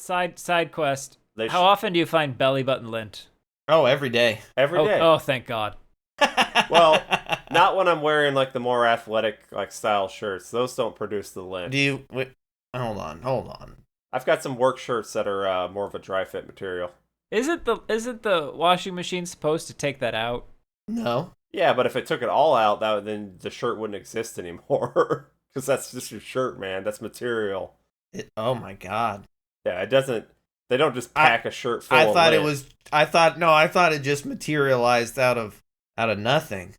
Side quest. How often do you find belly button lint? Oh, every day. Every day. Oh, thank God. Well, not when I'm wearing like the more athletic like style shirts. Those don't produce the lint. Wait, hold on. I've got some work shirts that are more of a dry fit material. Isn't the washing machine supposed to take that out? No. Yeah, but if it took it all out, then the shirt wouldn't exist anymore. Because that's just your shirt, man. That's material. Oh my God. Yeah, it doesn't. They don't just pack a shirt full. I thought it just materialized out of nothing.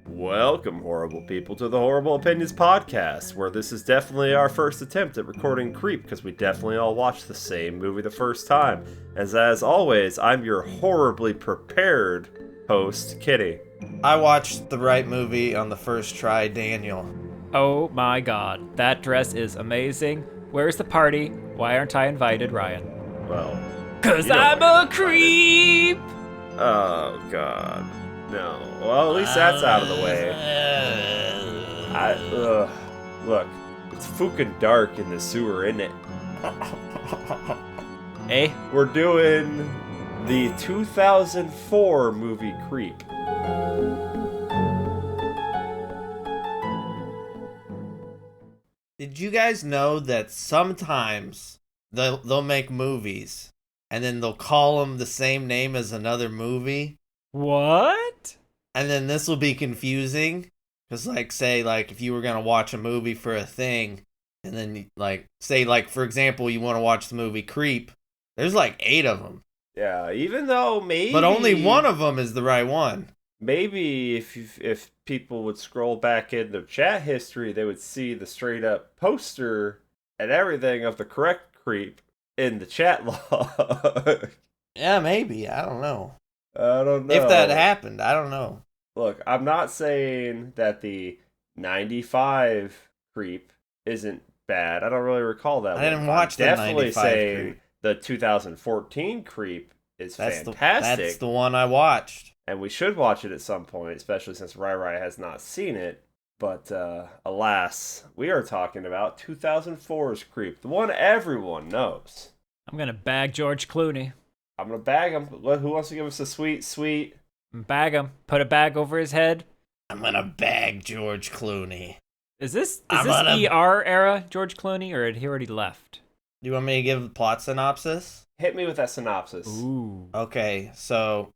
Welcome, horrible people, to the Horrorble Opinions podcast, where this is definitely our first attempt at recording Creep, because we definitely all watched the same movie the first time. As always, I'm your horribly prepared host, Kitty. I watched the right movie on the first try, Daniel. Oh my God, that dress is amazing. Where's the party? Why aren't I invited, Ryan? Well, 'cause I'm a creep! Oh, God. No. Well, at least that's out of the way. Look, it's fucking dark in the sewer, isn't it? Eh? We're doing the 2004 movie Creep. Did you guys know that sometimes they'll make movies and then they'll call them the same name as another movie? What? And then this will be confusing because, say if you were gonna watch a movie for a thing, and then for example, you want to watch the movie Creep. There's 8 of them. Yeah, even though maybe, but only one of them is the right one. Maybe if people would scroll back into chat history, they would see the straight up poster and everything of the correct Creep in the chat log. Yeah, maybe. I don't know. If that happened, I don't know. Look, I'm not saying that the 95 Creep isn't bad. I don't really recall that. I didn't watch the 95 definitely saying Creep. The 2014 Creep is fantastic. That's the one I watched. And we should watch it at some point, especially since Rai has not seen it. But alas, we are talking about 2004's Creep, the one everyone knows. I'm gonna bag George Clooney. I'm gonna bag him. Who wants to give us a sweet? Bag him. Put a bag over his head. I'm gonna bag George Clooney. Is this ER era George Clooney, or had he already left? Do you want me to give the plot synopsis? Hit me with that synopsis. Ooh. Okay, so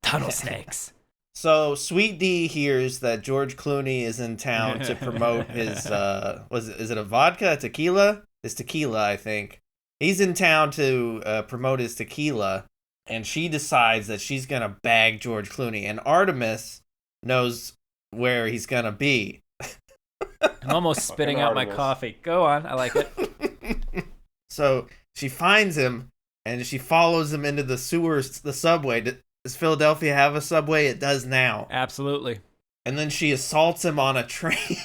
tunnel snakes. So Sweet D hears that George Clooney is in town to promote his is it a vodka, tequila? It's tequila, I think. He's in town to promote his tequila, and she decides that she's gonna bag George Clooney, and Artemis knows where he's gonna be. I'm almost spitting out my coffee. Go on, I like it. So she finds him, and she follows him into the sewers, the subway. Does Philadelphia have a subway? It does now. Absolutely. And then she assaults him on a train.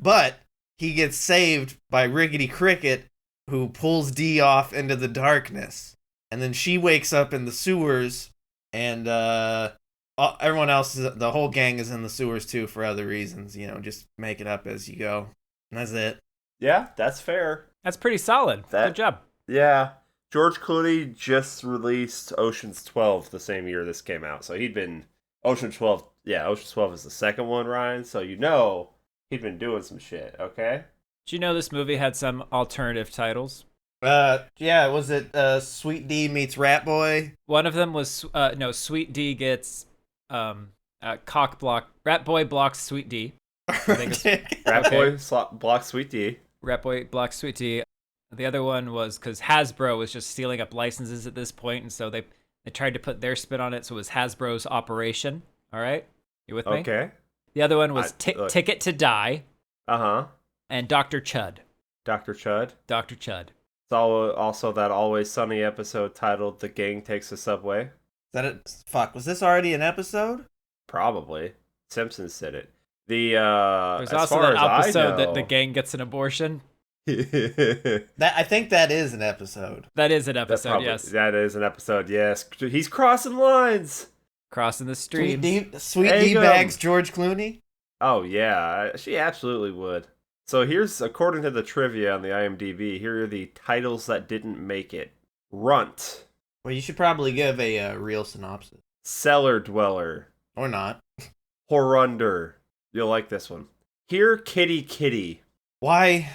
But he gets saved by Rickety Cricket, who pulls D off into the darkness. And then she wakes up in the sewers, and everyone else, the whole gang is in the sewers too for other reasons. Just make it up as you go. And that's it. Yeah, that's fair. That's pretty solid. Good job. Yeah. George Clooney just released Ocean's 12 the same year this came out. So he'd been Ocean's 12. Yeah, Ocean's 12 is the second one, Ryan. So he'd been doing some shit, okay? Did you know this movie had some alternative titles? Yeah, was it Sweet D meets Rat Boy? One of them was Sweet D gets cock block. Rat Boy blocks Sweet D. Rat Boy blocks Sweet D. Rat Boy blocks Sweet D. The other one was because Hasbro was just stealing up licenses at this point, and so they tried to put their spin on it, so it was Hasbro's operation. All right? You with me? Okay. The other one was Ticket to Die. Uh-huh. And Dr. Chud. Dr. Chud? Dr. Chud. It's also that Always Sunny episode titled The Gang Takes the Subway. Is that it? Fuck, was this already an episode? Probably. Simpsons did it. There's also that episode that the gang gets an abortion. I think that is an episode. That is an episode, yes. That is an episode, yes. He's crossing lines. Crossing the streams. Sweet D bags George Clooney. Oh yeah, she absolutely would. So here's, according to the trivia on the IMDb, here are the titles that didn't make it. Runt. Well, you should probably give a real synopsis. Cellar Dweller. Or not. Horunder. You'll like this one. Here Kitty Kitty. Why?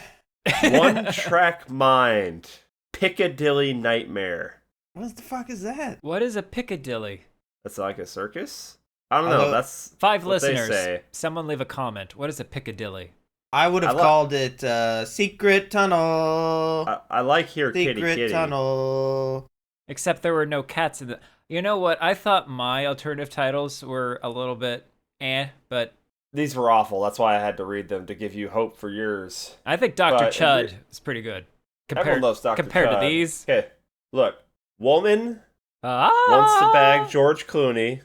One Track Mind. Piccadilly Nightmare. What the fuck is that? What is a Piccadilly? That's like a circus? I don't know. That's 5 what listeners. they say. Someone leave a comment. What is a Piccadilly? I would have called it Secret Tunnel. I like Here Kitty Kitty. Secret Tunnel. Except there were no cats in the... You know what? I thought my alternative titles were a little bit but... These were awful. That's why I had to read them, to give you hope for yours. I think Dr. Chud is pretty good. Everyone loves Dr. Compared Chud. to these. Okay, look. Woman wants to bag George Clooney.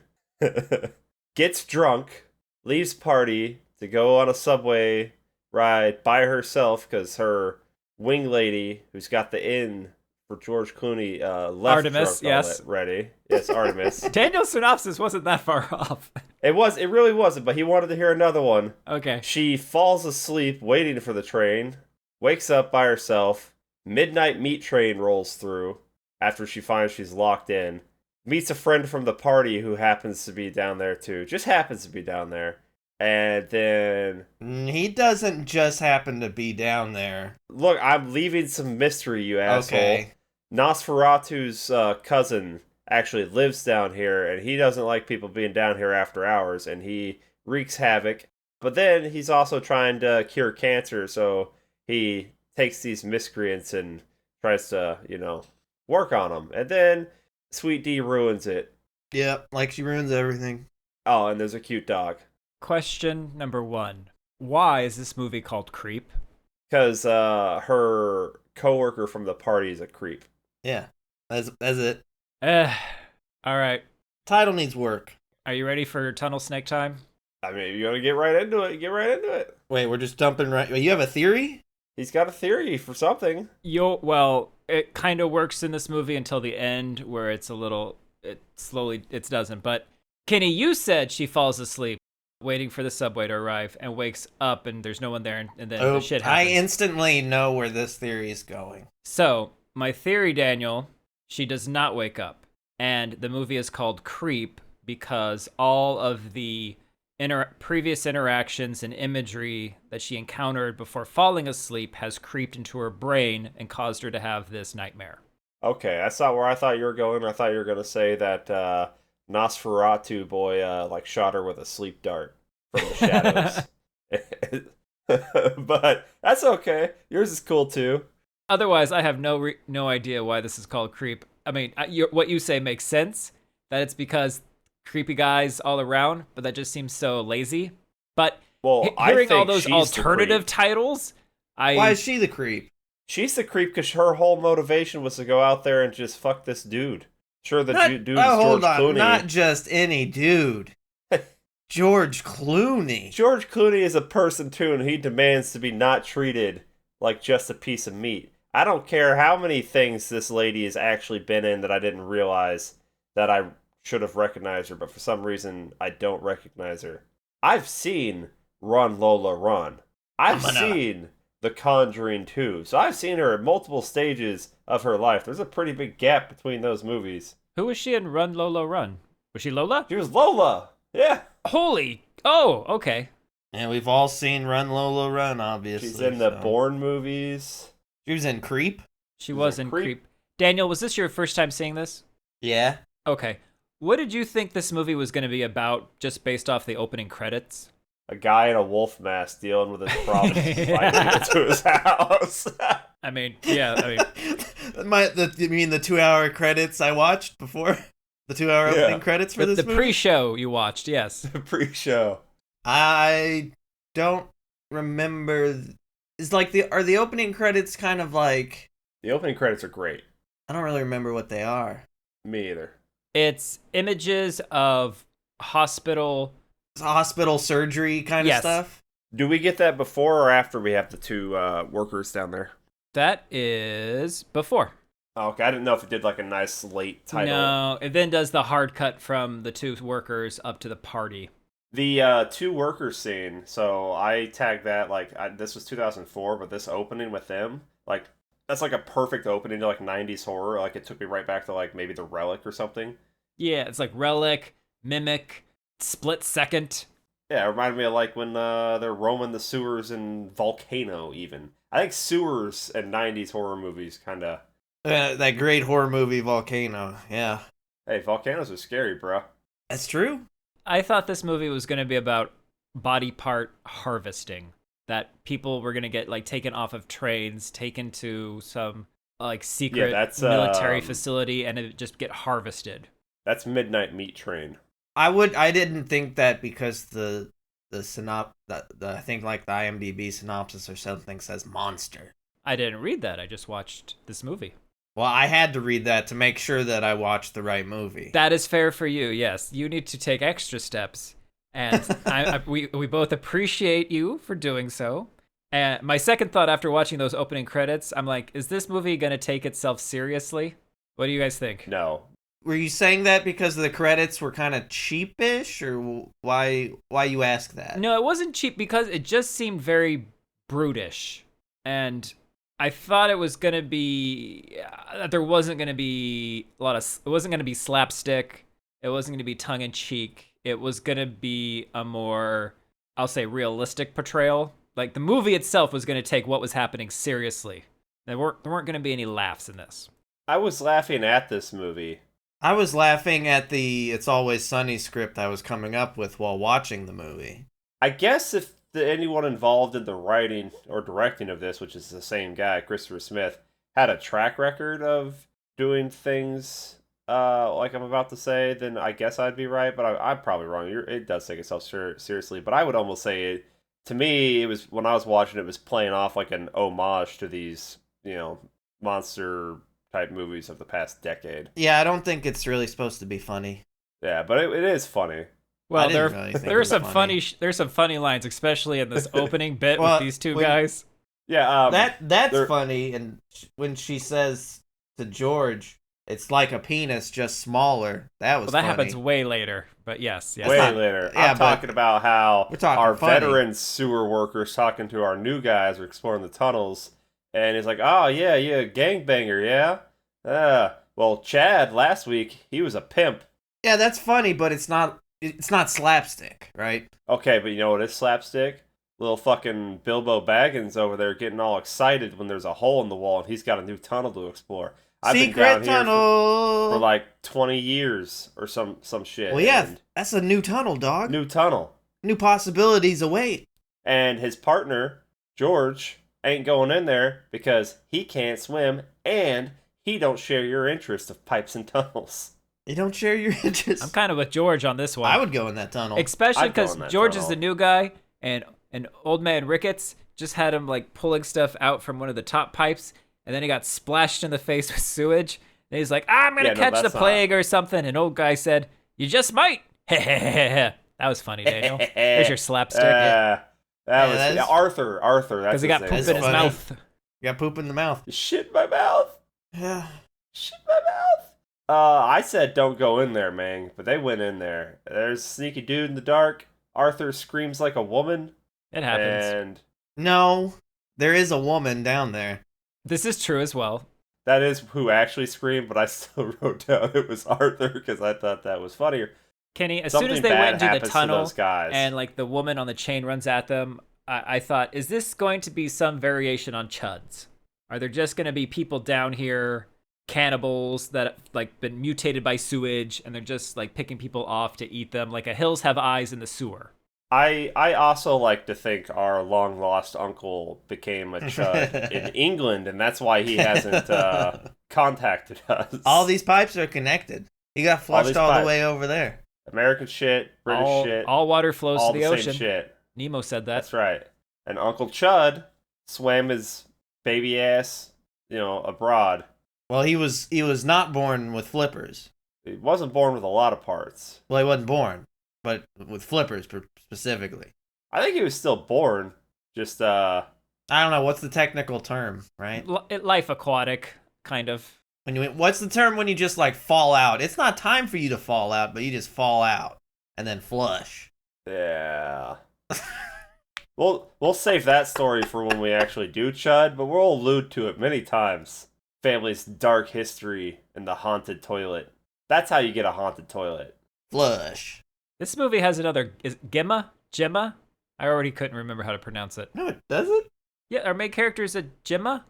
Gets drunk. Leaves party to go on a subway ride by herself because her wing lady, who's got the in for George Clooney, left Artemis, yes. Ready. Yes, Artemis. Daniel's synopsis wasn't that far off. It really wasn't, but he wanted to hear another one. Okay. She falls asleep waiting for the train, wakes up by herself, midnight meat train rolls through after she finds she's locked in, meets a friend from the party who happens to be down there too, just happens to be down there, and then... He doesn't just happen to be down there. Look, I'm leaving some mystery, you asshole. Okay. Nosferatu's cousin actually lives down here, and he doesn't like people being down here after hours, and he wreaks havoc. But then he's also trying to cure cancer, so he takes these miscreants and tries to, work on them. And then Sweet D ruins it. Yep, like she ruins everything. Oh, and there's a cute dog. Question number 1. Why is this movie called Creep? Because her coworker from the party is a creep. Yeah, that's it. All right. Title needs work. Are you ready for Tunnel Snake time? I mean, if you want to get right into it, get right into it. Wait, we're just dumping right... You have a theory? He's got a theory for something. Well, it kind of works in this movie until the end, where it doesn't. But Kenny, you said she falls asleep waiting for the subway to arrive and wakes up and there's no one there, and then the shit happens. I instantly know where this theory is going. So, my theory, Daniel, she does not wake up. And the movie is called Creep because all of the previous interactions and imagery that she encountered before falling asleep has creeped into her brain and caused her to have this nightmare. Okay, that's not where I thought you were going. I thought you were going to say that Nosferatu boy shot her with a sleep dart from the shadows. But that's okay. Yours is cool too. Otherwise, I have no idea why this is called Creep. I mean, what you say makes sense, that it's because creepy guys all around, but that just seems so lazy. But hearing all those alternative titles, why is she the creep? She's the creep because her whole motivation was to go out there and just fuck this dude. Sure, the dude is George Clooney. Not just any dude. George Clooney. George Clooney is a person too, and he demands to be not treated like just a piece of meat. I don't care how many things this lady has actually been in that I didn't realize that I should have recognized her, but for some reason I don't recognize her. I've seen Run Lola Run. I've seen The Conjuring 2. So I've seen her at multiple stages of her life. There's a pretty big gap between those movies. Who was she in Run Lola Run? Was she Lola? She was Lola. Yeah. Oh, okay. And we've all seen Run Lola Run, obviously. She's in the Bourne movies. She was in Creep. She was in Creep. Daniel, was this your first time seeing this? Yeah. Okay. What did you think this movie was going to be about, just based off the opening credits? A guy in a wolf mask dealing with his problems to his house. I mean, yeah. You mean the 2-hour credits I watched before? The 2-hour opening credits for this movie? The pre-show you watched, yes. The pre-show. I don't remember... Are the opening credits kind of like... The opening credits are great. I don't really remember what they are. Me either. It's images of hospital surgery kind of stuff. Do we get that before or after we have the two workers down there? That is before. Okay, I didn't know if it did like a nice late title. No, it then does the hard cut from the two workers up to the party. The two workers scene. So I tagged that this was 2004, but this opening with them, like that's like a perfect opening to like 90s horror. Like it took me right back to like maybe The Relic or something. Yeah, it's like Relic, Mimic, Split Second. Yeah, it reminded me of like when they're roaming the sewers in Volcano. Even I think sewers and 90s horror movies kind of. That great horror movie Volcano. Yeah, Hey, volcanoes are scary, bro. that's true. I thought this movie was going to be about body part harvesting. That people were going to get like taken off of trains, taken to some like secret military facility, and it just get harvested. That's Midnight Meat Train. I didn't think that because the I think like the IMDb synopsis or something says monster. I didn't read that. I just watched this movie. Well, I had to read that to make sure that I watched the right movie. That is fair for you. Yes, you need to take extra steps, and we both appreciate you for doing so. And my second thought after watching those opening credits, I'm like, is this movie going to take itself seriously? What do you guys think? No. Were you saying that because the credits were kind of cheapish, or why you ask that? No, it wasn't cheap because it just seemed very brutish, and I thought it was gonna be that there wasn't gonna be a lot of. It wasn't gonna be slapstick. It wasn't gonna be tongue in cheek. It was gonna be a more, I'll say, realistic portrayal. Like the movie itself was gonna take what was happening seriously. There weren't gonna be any laughs in this. I was laughing at this movie. I was laughing at the It's Always Sunny script I was coming up with while watching the movie. I guess if anyone involved in the writing or directing of this, which is the same guy, Christopher Smith, had a track record of doing things like I'm about to say, then I guess I'd be right, but I'm probably wrong. It does take itself seriously, but I would almost say, to me, it was when I was watching it was playing off like an homage to these, monster type movies of the past decade. Yeah, I don't think it's really supposed to be funny. Yeah, but it is funny. Well, there's some funny lines, especially in this opening bit with these two guys. Yeah, that's funny. And when she says to George, "It's like a penis, just smaller." That was that funny. happens way later. But yes. Later. Yeah, I'm talking about how our funny. veteran sewer workers talking to our new guys are exploring the tunnels, and he's like, "Oh yeah, gangbanger, yeah." Well, Chad last week he was a pimp. Yeah, that's funny, but it's not slapstick, right? Okay, but you know what is slapstick? Little fucking Bilbo Baggins over there getting all excited when there's a hole in the wall and he's got a new tunnel to explore. I've Secret been down tunnel here for like 20 years or some shit. Well, yeah, that's a new tunnel, dog. New tunnel. New possibilities await. And his partner, George, ain't going in there because he can't swim and he don't share your interest of pipes and tunnels. You don't share your interest. I'm kind of with George on this one. I would go in that tunnel. Especially because George is the new guy, and old man Ricketts just had him like pulling stuff out from one of the top pipes, and then he got splashed in the face with sewage. And he's like, I'm going to catch the plague or something. And old guy said, you just might. That was funny, Daniel. There's your slapstick. That was Arthur. Because he got poop in his mouth. He got poop in the mouth. Shit in my mouth. Yeah. Shit in my mouth. I said don't go in there, man, but they went in there. There's a sneaky dude in the dark. Arthur screams like a woman. It happens. And no, there is a woman down there. This is true as well. That is who actually screamed, but I still wrote down it was Arthur because I thought that was funnier. Kenny, as soon as they went into the tunnel and like the woman on the chain runs at them, I thought, is this going to be some variation on Chuds? Are there just going to be people down here, cannibals that have like been mutated by sewage, and they're just like picking people off to eat them, like a hills have eyes in the sewer? I also like to think our long lost uncle became a chud in England, and that's why he hasn't contacted us. All these pipes are connected. He got flushed all the way over there. American shit, British shit. All water flows to the ocean. Same shit. Nemo said that. That's right. And Uncle Chud swam his baby ass, abroad. Well, he was not born with flippers. He wasn't born with a lot of parts. Well, he wasn't born, but with flippers specifically. I think he was still born. Just I don't know what's the technical term, right? Life aquatic, kind of. What's the term when you just like fall out? It's not time for you to fall out, but you just fall out and then flush. Yeah. We'll save that story for when we actually do Chud, but we'll allude to it many times. Family's dark history and the haunted toilet. That's how you get a haunted toilet. Flush. This movie has another Gemma? I already couldn't remember how to pronounce it. No, it doesn't. Yeah, our main character is a Gemma?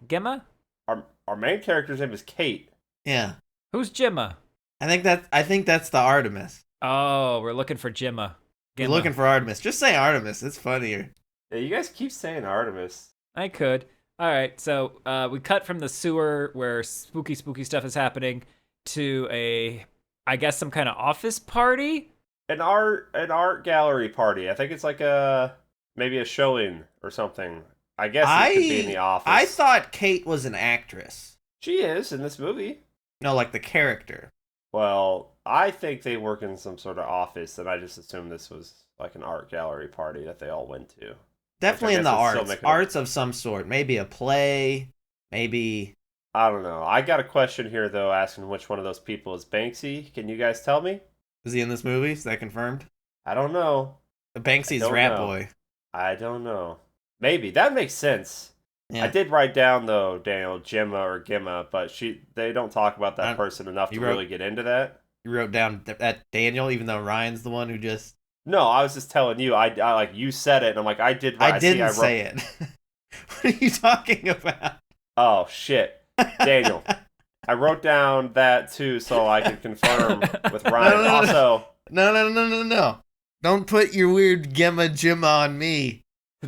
Our main character's name is Kate. Yeah. Who's Gemma? I think that's the Artemis. Oh, we're looking for Gemma. You're looking for Artemis. Just say Artemis. It's funnier. Yeah, you guys keep saying Artemis. I could. All right, so we cut from the sewer where spooky stuff is happening to I guess some kind of office party? An art gallery party. I think it's like maybe a showing or something. I guess it could be in the office. I thought Kate was an actress. She is in this movie. No, like the character. Well, I think they work in some sort of office, and I just assumed this was like an art gallery party that they all went to. Definitely in the arts of some sort. Maybe a play, maybe... I don't know. I got a question here, though, asking which one of those people is Banksy. Can you guys tell me? Is he in this movie? Is that confirmed? I don't know. Banksy's Rat Boy. I don't know. Maybe. That makes sense. Yeah. I did write down, though, Daniel, Gemma or Gimma, but they don't talk about that person enough to really get into that. You wrote down that Daniel, even though Ryan's the one who just... No, I was just telling you. I like you said it, and I'm like, I did. I didn't say it. What are you talking about? Oh shit, Daniel. I wrote down that too, so I could confirm with Ryan. No. Don't put your weird Gemma on me.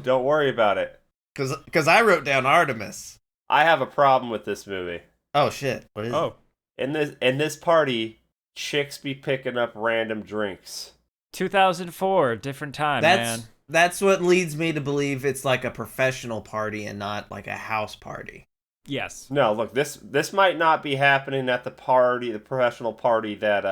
Don't worry about it. Because I wrote down Artemis. I have a problem with this movie. Oh shit! What is it? In this party, chicks be picking up random drinks. 2004, different time, man. That's what leads me to believe it's like a professional party and not like a house party. Yes. No, look, this might not be happening at the professional party that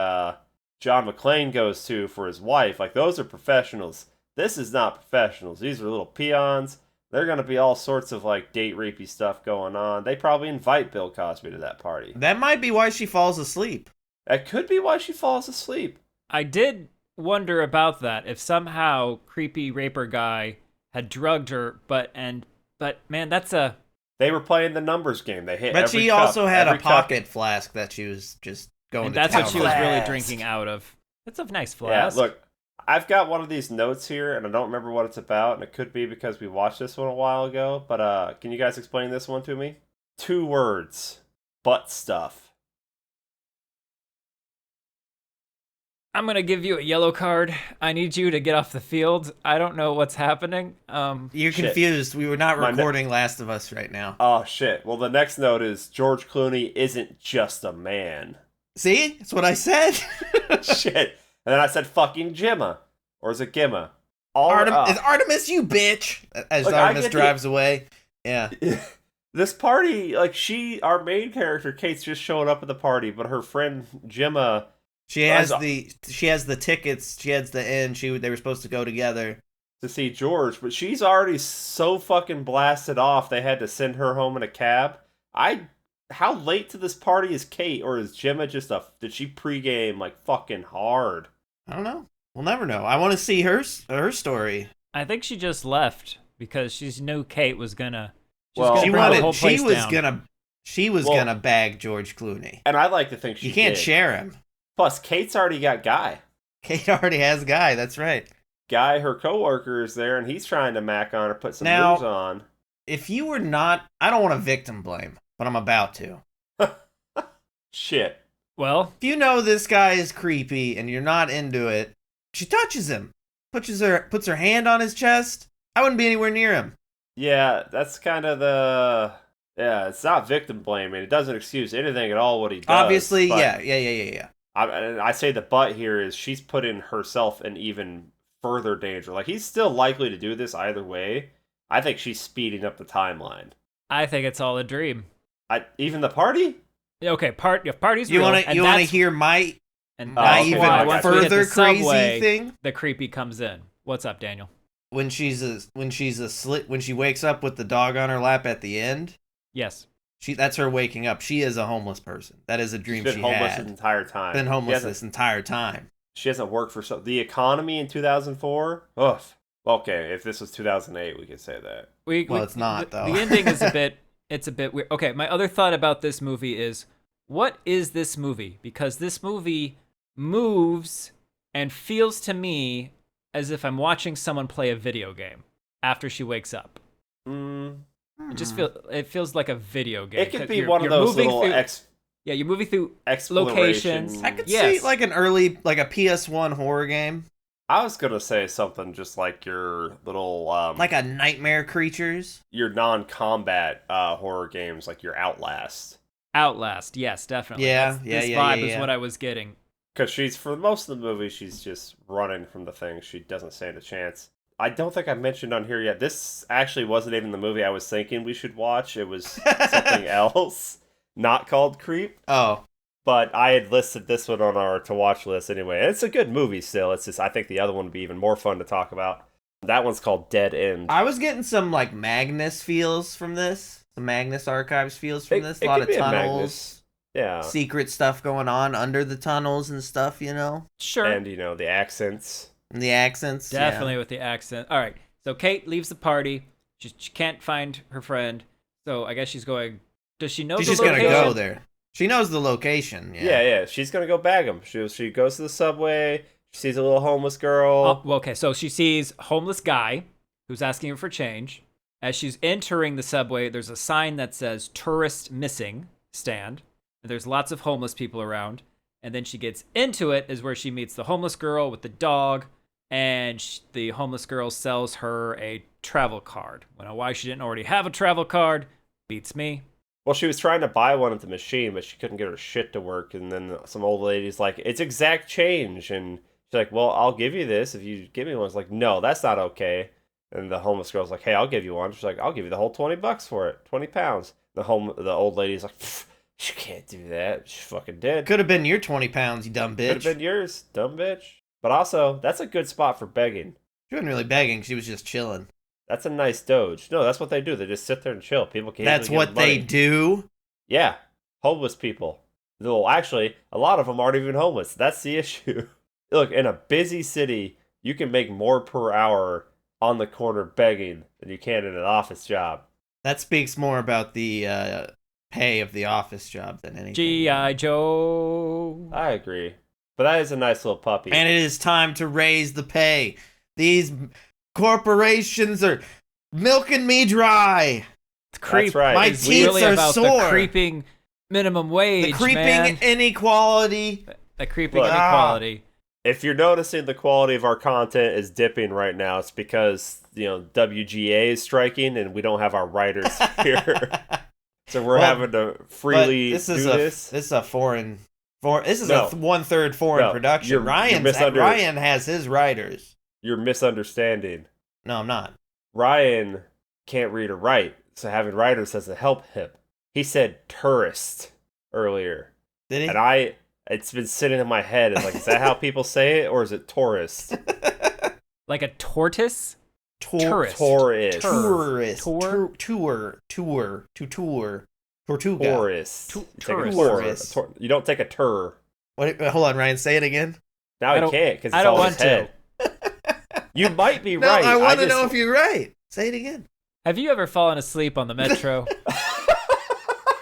John McClane goes to for his wife. Like, those are professionals. This is not professionals. These are little peons. They're going to be all sorts of, like, date rapey stuff going on. They probably invite Bill Cosby to that party. That might be why she falls asleep. That could be why she falls asleep. I did wonder about that, if somehow creepy raper guy had drugged her, but man, that's a... They were playing the numbers game. They hit. But she also had a pocket flask that she was just going. And that's what she was really drinking out of. It's a nice flask. Yeah, look, I've got one of these notes here, and I don't remember what it's about, and it could be because we watched this one a while ago. But can you guys explain this one to me? 2 words: butt stuff. I'm going to give you a yellow card. I need you to get off the field. I don't know what's happening. You're confused. We were not recording Last of Us right now. Oh, shit. Well, the next note is George Clooney isn't just a man. See? That's what I said. Shit. And then I said fucking Gemma. Or is it Gimma? It's Artemis, you bitch! As Artemis drives away. Yeah. This party, like, our main character, Kate's just showing up at the party, but her friend Gemma... She has the tickets. She has the inn. They were supposed to go together to see George, but she's already so fucking blasted off. They had to send her home in a cab. How late to this party is Kate, or is Gemma did she pregame like fucking hard? I don't know. We'll never know. I want to see her story. I think she just left because she knew Kate was gonna. She was gonna bag George Clooney, and I like to think you can't share him. Plus, Kate's already got Guy. Kate already has Guy, that's right. Guy, her coworker, is there, and he's trying to mac on her, put some moves on. If you were not... I don't want to victim blame, but I'm about to. Shit. Well? If you know this guy is creepy and you're not into it, she touches him. Puts her hand on his chest. I wouldn't be anywhere near him. Yeah, that's kind of the... Yeah, it's not victim blaming. It doesn't excuse anything at all what he does. Obviously, yeah. I say the but here is she's putting herself in even further danger. Like, he's still likely to do this either way. I think she's speeding up the timeline. I think it's all a dream. Even the party? Okay, party's real. You want to hear my even further crazy thing? The creepy comes in. What's up, Daniel? When she wakes up with the dog on her lap at the end. Yes. That's her waking up. She is a homeless person. That is a dream She's she been homeless had. this entire time. Been homeless this entire time. She hasn't worked for the economy in 2004. Ugh. Okay, if this was 2008, we could say that. Well, it's not though. The ending is a bit weird. Okay, my other thought about this movie is, what is this movie? Because this movie moves and feels to me as if I'm watching someone play a video game after she wakes up. It feels like a video game. It could be one of those little you're moving through exploration. locations. I could see like an early, like a PS1 horror game. I was gonna say something just like your little like a Nightmare Creatures. Your non-combat horror games, like your Outlast. Outlast, yes, definitely. This vibe is what I was getting. Because for most of the movie, she's just running from the thing. She doesn't stand a chance. I don't think I mentioned on here yet. This actually wasn't even the movie I was thinking we should watch. It was something else, not called Creep. Oh. But I had listed this one on our to-watch list anyway. And it's a good movie still. It's just, I think the other one would be even more fun to talk about. That one's called Dead End. I was getting some, like, Magnus feels from this. Some Magnus Archives feels from this. A lot of tunnels. Yeah. Secret stuff going on under the tunnels and stuff, you know? Sure. And, the accents. And the accents. Definitely with the accent. All right. So Kate leaves the party. She can't find her friend. So I guess she's going... Does she know she's the just location? Gonna go there. She knows the location. Yeah. She's gonna go bag him. She goes to the subway. She sees a little homeless girl. Okay, so she sees homeless guy who's asking her for change. As she's entering the subway, there's a sign that says "Tourist Missing" stand. And there's lots of homeless people around. And then she gets into it is where she meets the homeless girl with the dog. And the homeless girl sells her a travel card. Why she didn't already have a travel card beats me. Well, she was trying to buy one at the machine, but she couldn't get her shit to work. And then some old lady's like, "It's exact change." And she's like, "Well, I'll give you this if you give me one." It's like, "No, that's not okay." And the homeless girl's like, "Hey, I'll give you one." She's like, "I'll give you the whole $20 for it, 20 pounds." The old lady's like, "You can't do that." She fucking did. Could have been your 20 pounds, you dumb bitch. Could have been yours, dumb bitch. But also, that's a good spot for begging. She wasn't really begging. She was just chilling. That's a nice doge. No, that's what they do. They just sit there and chill. People can't. That's what they do? Yeah. Homeless people. Well, actually, a lot of them aren't even homeless. That's the issue. Look, in a busy city, you can make more per hour on the corner begging than you can in an office job. That speaks more about the pay of the office job than anything. G.I. Joe. I agree. But that is a nice little puppy. And it is time to raise the pay. These corporations are milking me dry. That's right. My It's teeth really are about sore. the creeping minimum wage, The creeping man. inequality. The creeping inequality. If you're noticing the quality of our content is dipping right now, it's because, WGA is striking and we don't have our writers here. So we're having to freely do this. This is a foreign. This is a 1/3 foreign production. Ryan has his writers. You're misunderstanding. No, I'm not. Ryan can't read or write, so having writers doesn't help him. He said tourist earlier. Did he? And it's been sitting in my head. It's like, is that how people say it, or is it tourist? Like a tortoise? Tourist. Tourist. Tourist. Tour? Tortuga. Tourist. Tourist. You don't take a tour. What? Hold on, Ryan. Say it again. Now he can't because I it's don't all in want his head. You might be No, right. I want to know if you're right. Say it again. Have you ever fallen asleep on the metro?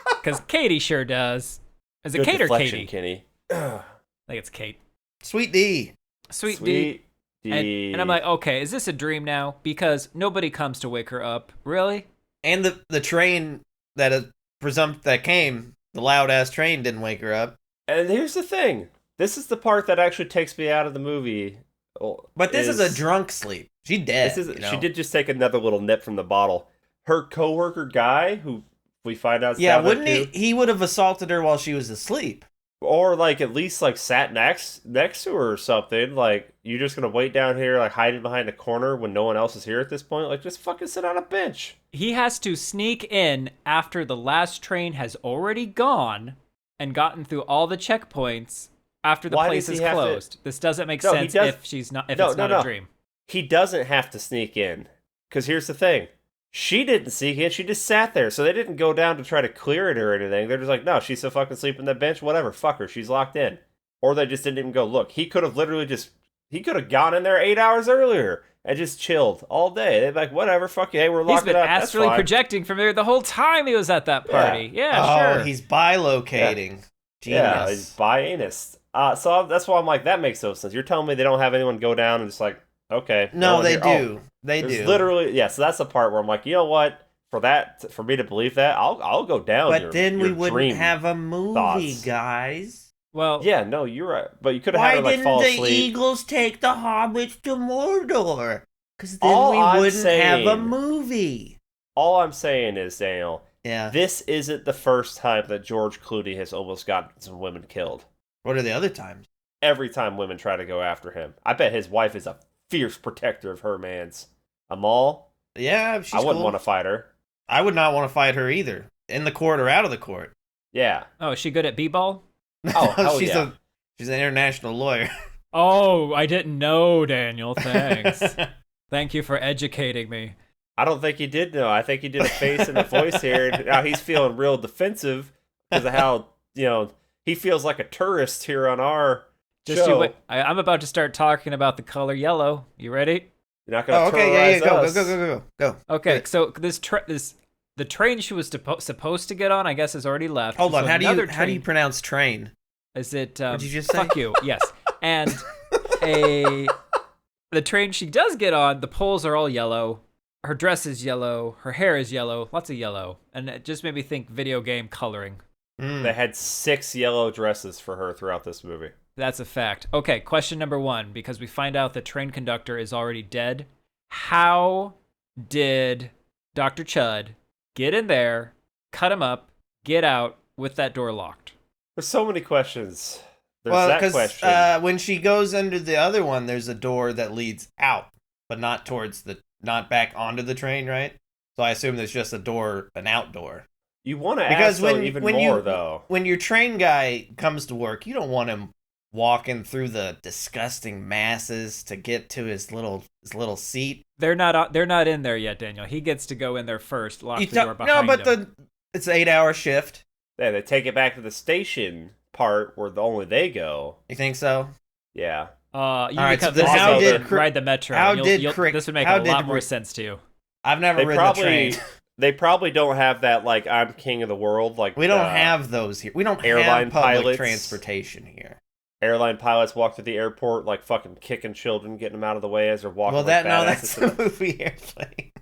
Because Katie sure does. Is it Good Kate or deflection, Katie? Kenny. I think it's Kate. Sweet D. Sweet D. And I'm like, okay, is this a dream now? Because nobody comes to wake her up. Really? And the train that came, the loud ass train didn't wake her up. And here's the thing. This is the part that actually takes me out of the movie. But this is a drunk sleep. She dead. She did just take another little nip from the bottle. Her coworker guy, who we find out. Yeah, wouldn't he? He would have assaulted her while she was asleep. Or at least sat next to her or something. You're just gonna wait down here hiding behind a corner when no one else is here at this point. Just fucking sit on a bench. He has to sneak in after the last train has already gone and gotten through all the checkpoints after the place is closed. This doesn't make sense if it's not a dream. He doesn't have to sneak in. Because here's the thing. She didn't seek it. She just sat there. So they didn't go down to try to clear it or anything. They're just like, no, she's so fucking asleep on that bench. Whatever. Fuck her. She's locked in. Or they just didn't even go look. He could have literally just... He could have gone in there 8 hours earlier and just chilled all day. They'd be like, whatever. Fuck you. Hey, we're locked up. He's been astrally projecting from there the whole time he was at that party. Yeah, sure. He's bilocating. Yeah, Genius. he's bi-anus. So that's why I'm like, that makes no sense. You're telling me they don't have anyone go down and just like, okay. No, they here. do. They do. Literally, yeah. So that's the part where I'm like, you know what? For me to believe that, I'll go down. But then we wouldn't have a movie, thoughts. guys. Well, yeah, no, you're right. But you could have had her like fall asleep. Why didn't the Eagles take the hobbits to Mordor? Because then All we I'm wouldn't saying- have a movie. All I'm saying is, Daniel, Yeah. this isn't the first time that George Clooney has almost gotten some women killed. What are the other times? Every time women try to go after him. I bet his wife is a fierce protector of her man's. Amal? Yeah, she's I wouldn't cool. want to fight her. I would not want to fight her either. In the court or out of the court. Yeah. Oh, is she good at b-ball? Oh, hell she's yeah. She's an international lawyer. Oh, I didn't know, Daniel. Thanks. Thank you for educating me. I don't think he did know. I think he did a face and a voice here. And now he's feeling real defensive because of how, he feels like a tourist here on our show. You wait. I'm about to start talking about the color yellow. You ready? You're not going to okay, terrorize go. Okay, so the train she was supposed to get on, I guess, has already left. Hold on, So how do you pronounce train? Is it? What did you just say? Fuck you. Yes, and the train she does get on, the poles are all yellow. Her dress is yellow. Her hair is yellow. Lots of yellow, and it just made me think video game coloring. They had 6 yellow dresses for her throughout this movie. That's a fact. Okay, question number 1, because we find out the train conductor is already dead. How did Dr. Chud get in there, cut him up, get out with that door locked? There's so many questions. Well, that because question. when she goes under the other one, there's a door that leads out, but not back onto the train, right? So I assume there's just an outdoor. You want to ask even more, though. When your train guy comes to work, you don't want him walking through the disgusting masses to get to his little seat. They're not in there yet, Daniel. He gets to go in there first, lock the door behind him. It's an 8-hour shift. Yeah, they take it back to the station part where only they go. You think so? Yeah. Ride the metro. This would make a lot more sense to you. I've never ridden the train. They probably don't have that, like, I'm king of the world. Like we don't have those here. We don't have public transportation here. Airline pilots walk through the airport, like, fucking kicking children, getting them out of the way as they're walking. That's the movie Airplane.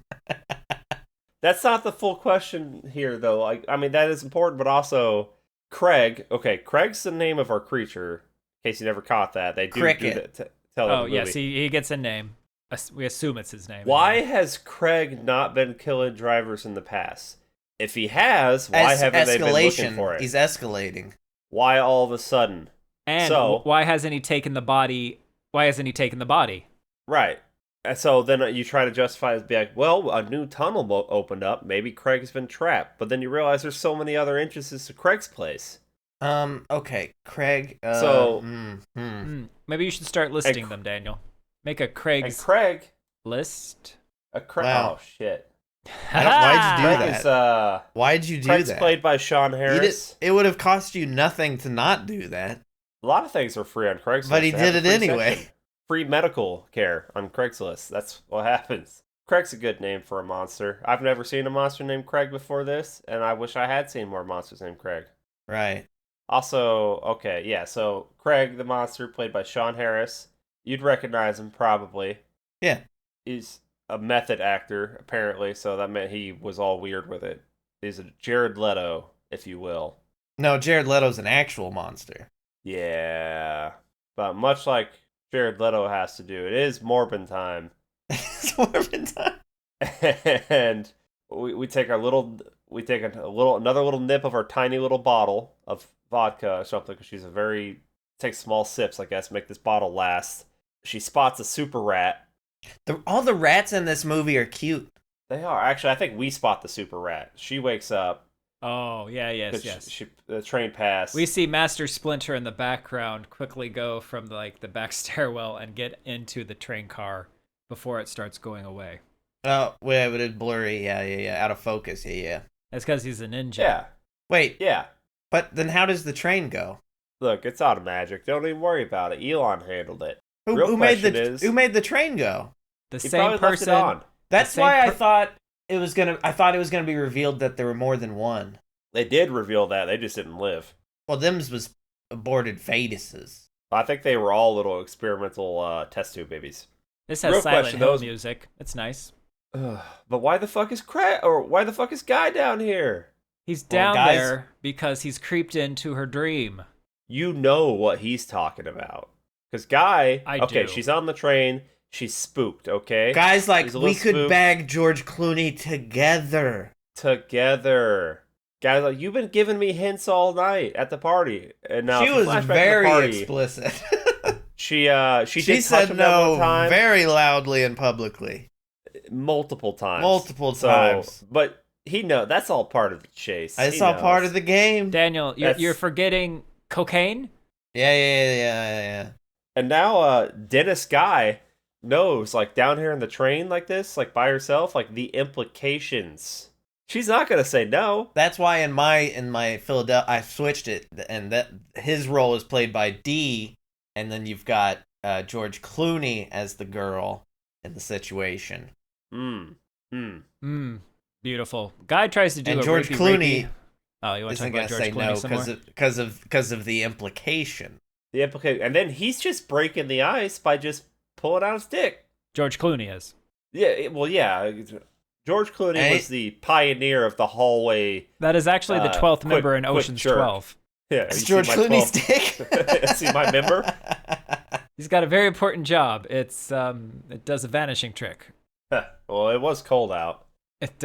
That's not the full question here, though. I mean, that is important, but also, Craig. Okay, Craig's the name of our creature. In case you never caught that, they do Cricket. Tell oh, yes, he gets a name. We assume it's his name. Why has Craig not been killing drivers in the past? If he has, why haven't they been looking for it? He's escalating. Why all of a sudden? And why hasn't he taken the body? Why hasn't he taken the body? Right. And so then you try to justify it, be like, well, a new tunnel opened up. Maybe Craig's been trapped. But then you realize there's so many other entrances to Craig's place. Okay, Craig. Maybe you should start listing them, Daniel. Make a Craig list. Wow. Oh, shit. Why'd you do Craig that? Why'd you do Craig's that? played by Sean Harris. It would have cost you nothing to not do that. A lot of things are free on Craigslist. But he did it anyway. Section. Free medical care on Craigslist. That's what happens. Craig's a good name for a monster. I've never seen a monster named Craig before this, and I wish I had seen more monsters named Craig. Right. Also, okay, yeah, so Craig the monster, played by Sean Harris. You'd recognize him, probably. Yeah. He's a method actor, apparently, so that meant he was all weird with it. He's a Jared Leto, if you will. No, Jared Leto's an actual monster. Yeah. But much like Jared Leto has to do, it is Morbin time. It's Morbin time. And we take another little nip of our tiny little bottle of vodka or something, because takes small sips, I guess, make this bottle last. She spots a super rat. All the rats in this movie are cute. They are. Actually, I think we spot the super rat. She wakes up. Oh, yeah, yes. The train passed. We see Master Splinter in the background quickly go from the back stairwell and get into the train car before it starts going away. Oh, wait, but it's blurry. Yeah. Out of focus. Yeah. That's because he's a ninja. Yeah. Wait, Yeah. but then how does the train go? Look, it's out of magic. Don't even worry about it. Elon handled it. Who made the train go? The He same probably left it person. on. That's why I thought it was gonna be revealed that there were more than one. They did reveal that. They just didn't live. Well, them's was aborted fetuses. I think they were all little experimental test tube babies. This has Real Silent question, Hill those- music. It's nice. But why the fuck is why the fuck is Guy down here? He's Well, down guys- there because he's creeped into her dream. You know what he's talking about. Because Guy, okay, do. she's on the train. She's spooked, okay? Guys, like, He's a we little could spooked. bag George Clooney together. Together. Guys, like, you've been giving me hints all night at the party. And now She if you was flash back to the very party, explicit. She did She touch said him that one no time. very loudly and publicly. Multiple times. Multiple So, times. But that's all part of the chase. It's He all knows. part of the game. Daniel, That's- you're forgetting cocaine? Yeah. And now Dennis Guy knows, like, down here in the train like this, like by herself, like the implications. She's not gonna say no. That's why in my Philadelphia I switched it, and that his role is played by D, and then you've got George Clooney as the girl in the situation. Beautiful. Guy tries to do And a George rapey, Clooney rapey. Oh, you want to talk Isn't gonna about George say Clooney no some more? because of the implication. The implication, and then he's just breaking the ice by just pulling out his dick. George Clooney is. Yeah, well, yeah. George Clooney And was the pioneer of the hallway. That is actually the 12th quick- member in quick Ocean's jerk. 12. Yeah, It's you George see my Clooney's 12 dick. See my member? He's got a very important job. It does a vanishing trick. Well, it was cold out. It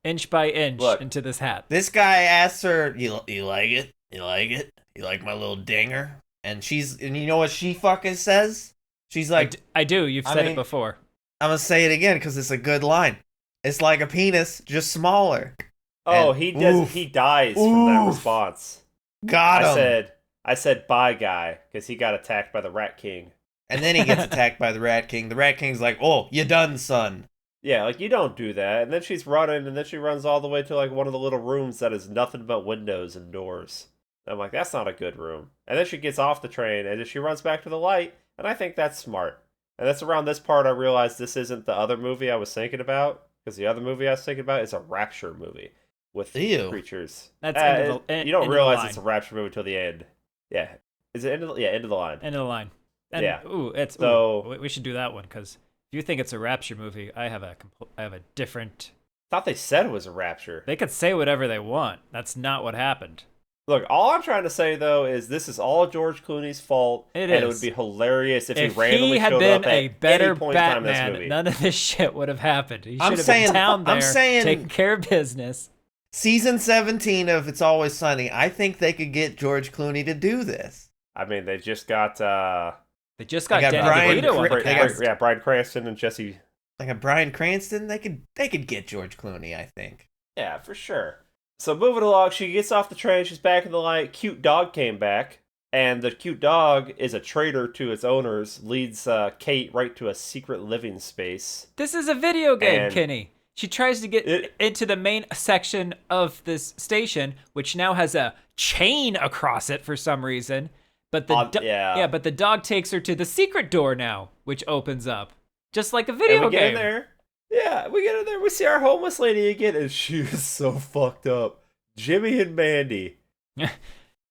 inch by inch Look. into this hat. This guy asks her, "You like it? You like it? You like my little dinger?" And you know what she fucking says? She's like, I do. You've I said mean- it before. "I'm gonna say it again because it's a good line. It's like a penis, just smaller." Oh, And- he dies from that Oof. response. Got him. I said bye guy because he got attacked by the Rat King. And then he gets attacked by the Rat King. The Rat King's like, "Oh, you done, son." Yeah, like you don't do that. And then she's running, and then she runs all the way to like one of the little rooms that is nothing but windows and doors. I'm like, that's not a good room. And then she gets off the train, and then she runs back to the light, and I think that's smart. And that's around this part I realized this isn't the other movie I was thinking about, because the other movie I was thinking about is a rapture movie with Ew. creatures. That's end of the- you don't end of the realize line. it's a rapture movie till the end. Yeah, is it end of the end of the line? End of the line. And, Yeah. So we should do that one because if you think it's a rapture movie, I have a different. Thought they said it was a rapture. They could say whatever they want. That's not what happened. Look, all I'm trying to say though is this is all George Clooney's fault, It and it is. would be hilarious if he If randomly he had showed been up a at better any point in time in this Batman, movie. none of this shit would have happened. He I'm should have saying- been down there I'm saying- taking care of business. Season 17 of It's Always Sunny. I think they could get George Clooney to do this. I mean, they just got They just got They got Danny Brian DeVito on the Cra- they got- cast. yeah, Bryan Cranston and Jesse. Like a Bryan Cranston, they could get George Clooney, I think. Yeah, for sure. So moving along, she gets off the train. She's back in the light. Cute dog came back, and the cute dog is a traitor to its owners. Leads Kate right to a secret living space. This is a video game, And- Kenny. She tries to get It- into the main section of this station, which now has a chain across it for some reason. But the yeah. but the dog takes her to the secret door now, which opens up, just like a video And we get game. in there. Yeah, we get in there. We see our homeless lady again, and she is so fucked up. Jimmy and Mandy.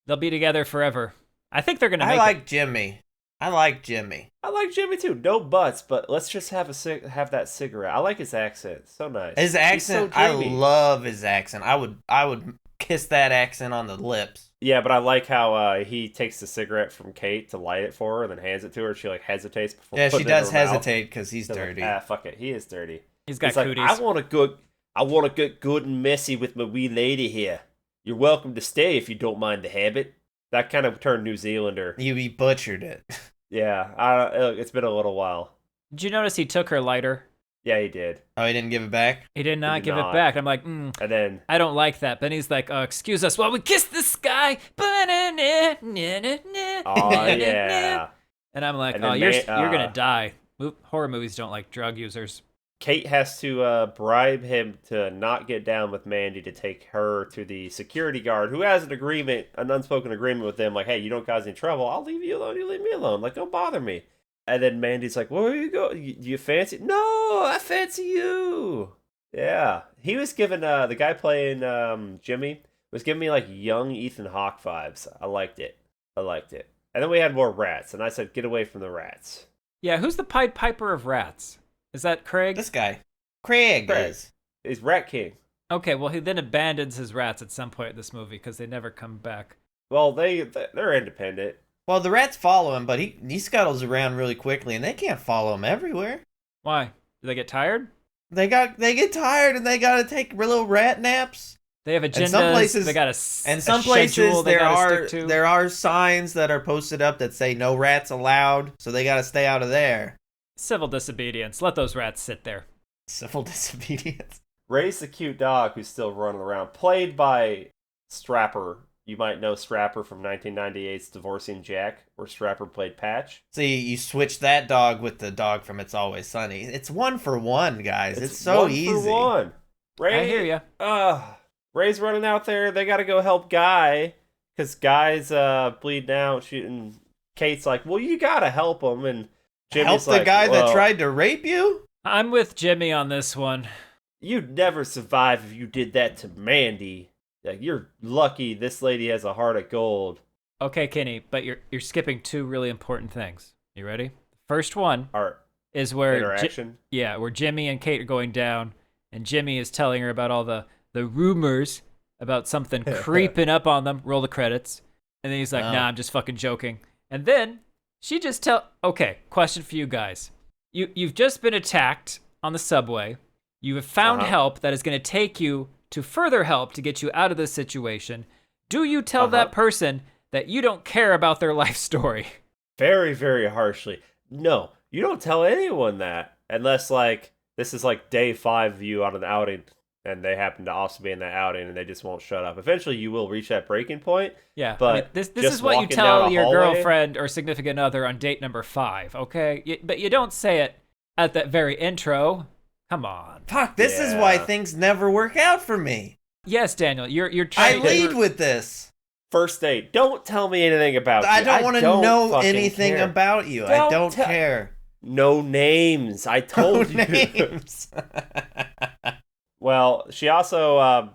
They'll be together forever. I think they're gonna make I like Jimmy. I like Jimmy. I like Jimmy too. No butts, but let's just have have that cigarette. I like his accent. So nice. His He's so accent, I dreamy. love his accent. I would kiss that accent on the lips. Yeah, but I like how he takes the cigarette from Kate to light it for her, and then hands it to her. She like hesitates before. Yeah, she putting it in does her mouth. hesitate because he's She's like, dirty. fuck it. He is dirty. He's got He's like, cooties. I want to get good and messy with my wee lady here. You're welcome to stay if you don't mind the habit. That kind of turned New Zealander. You butchered it. Yeah, it's been a little while. Did you notice he took her lighter? Yeah, he did. Oh, he didn't give it back? He did not did give not. it back. I'm like, And then I don't like that. Then he's like, excuse us while we kiss the sky. Oh yeah. And I'm like, And oh, then you're you're gonna die. Horror movies don't like drug users. Kate has to bribe him to not get down with Mandy to take her to the security guard who has an unspoken agreement with them. Like, hey, you don't cause any trouble. I'll leave you alone. You leave me alone. Like, don't bother me. And then Mandy's like, where you go? Do you fancy? No, I fancy you. Yeah. He was giving, the guy playing Jimmy was giving me like young Ethan Hawke vibes. I liked it. And then we had more rats. And I said, get away from the rats. Yeah, who's the Pied Piper of rats? Is that Craig? This guy. Craig is. He's Rat King. Okay, well, he then abandons his rats at some point in this movie because they never come back. Well, they're independent. Well, the rats follow him, but he scuttles around really quickly, and they can't follow him everywhere. Why? Do they get tired? They get tired, and they gotta take little rat naps. They have agendas. And some places, they got places there are signs that are posted up that say no rats allowed, so they gotta stay out of there. Civil disobedience. Let those rats sit there. Civil disobedience. Ray's the cute dog who's still running around, played by Strapper. You might know Strapper from 1998's Divorcing Jack, where Strapper played Patch. See, you switch that dog with the dog from It's Always Sunny. It's 1-for-1, guys. It's so easy. 1-for-1. Ray, I hear ya. Ray's running out there. They got to go help Guy because Guy's bleeding out, shooting. Kate's like, well, you got to help him. And Jimmy's help the guy that tried to rape you? I'm with Jimmy on this one. You'd never survive if you did that to Mandy. Like, you're lucky this lady has a heart of gold. Okay, Kenny, but you're skipping two really important things. You ready? First one is where interaction. Where Jimmy and Kate are going down, and Jimmy is telling her about all the rumors about something creeping up on them. Roll the credits. And then he's like, nah, I'm just fucking joking. And then she just okay, question for you guys. You've just been attacked on the subway. You have found help that is going to take you to further help to get you out of this situation. Do you tell that person that you don't care about their life story? Very, very harshly. No, you don't tell anyone that unless, like, this is like day 5 of you on an outing and they happen to also be in that outing and they just won't shut up. Eventually you will reach that breaking point. Yeah, but I mean, this is what you tell your girlfriend or significant other on date number 5, okay? But you don't say it at that very intro. Come on. Fuck, this is why things never work out for me. Yes, Daniel, you're trying I lead with this. First date, don't tell me anything about you. I don't want to know anything about you. I don't care. No names. I told you. Names. Well, she also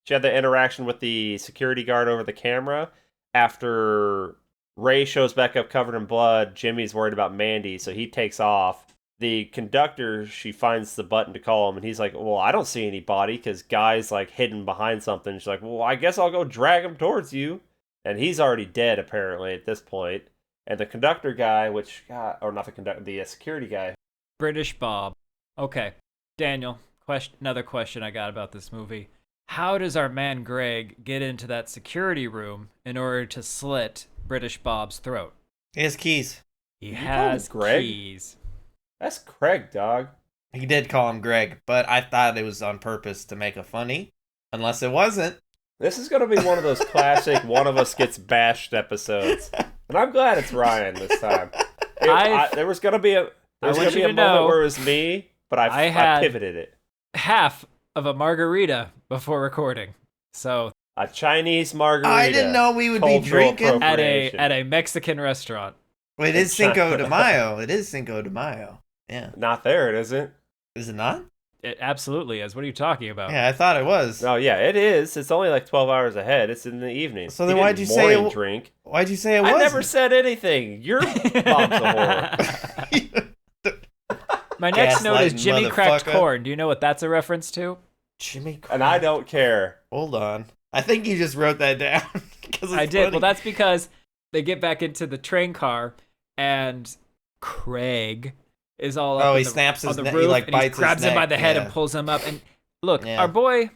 she had the interaction with the security guard over the camera. After Ray shows back up covered in blood, Jimmy's worried about Mandy, so he takes off. The conductor, she finds the button to call him, and he's like, well, I don't see any body, because Guy's, like, hidden behind something. She's like, well, I guess I'll go drag him towards you. And he's already dead, apparently, at this point. And the conductor guy, the security guy. British Bob. Okay, Daniel, another question I got about this movie. How does our man Greg get into that security room in order to slit British Bob's throat? He has keys. He has keys. That's Craig, dog. He did call him Greg, but I thought it was on purpose to make it funny. Unless it wasn't. This is going to be one of those classic one of us gets bashed episodes. And I'm glad it's Ryan this time. There was going to be a moment where it was me, but I pivoted it. Half of a margarita before recording. So a Chinese margarita. I didn't know we would be drinking at a Mexican restaurant. Well, it is Cinco de Mayo. It is Cinco de Mayo. Yeah. Not there, it isn't. Is it not? It absolutely is. What are you talking about? Yeah, I thought it was. Oh, yeah, it is. It's only like 12 hours ahead. It's in the evening. So then why'd you say it? Drink. Why'd you say it was? I never said anything. Your mom's a whore. My next note is Jimmy Cracked Corn. Do you know what that's a reference to? Jimmy Cracked. And I don't care. Hold on. I think you just wrote that down. I did. Well, that's because they get back into the train car and Craig is all up he snaps his neck. He like bites he grabs his him neck. by the head and pulls him up. And look, our boy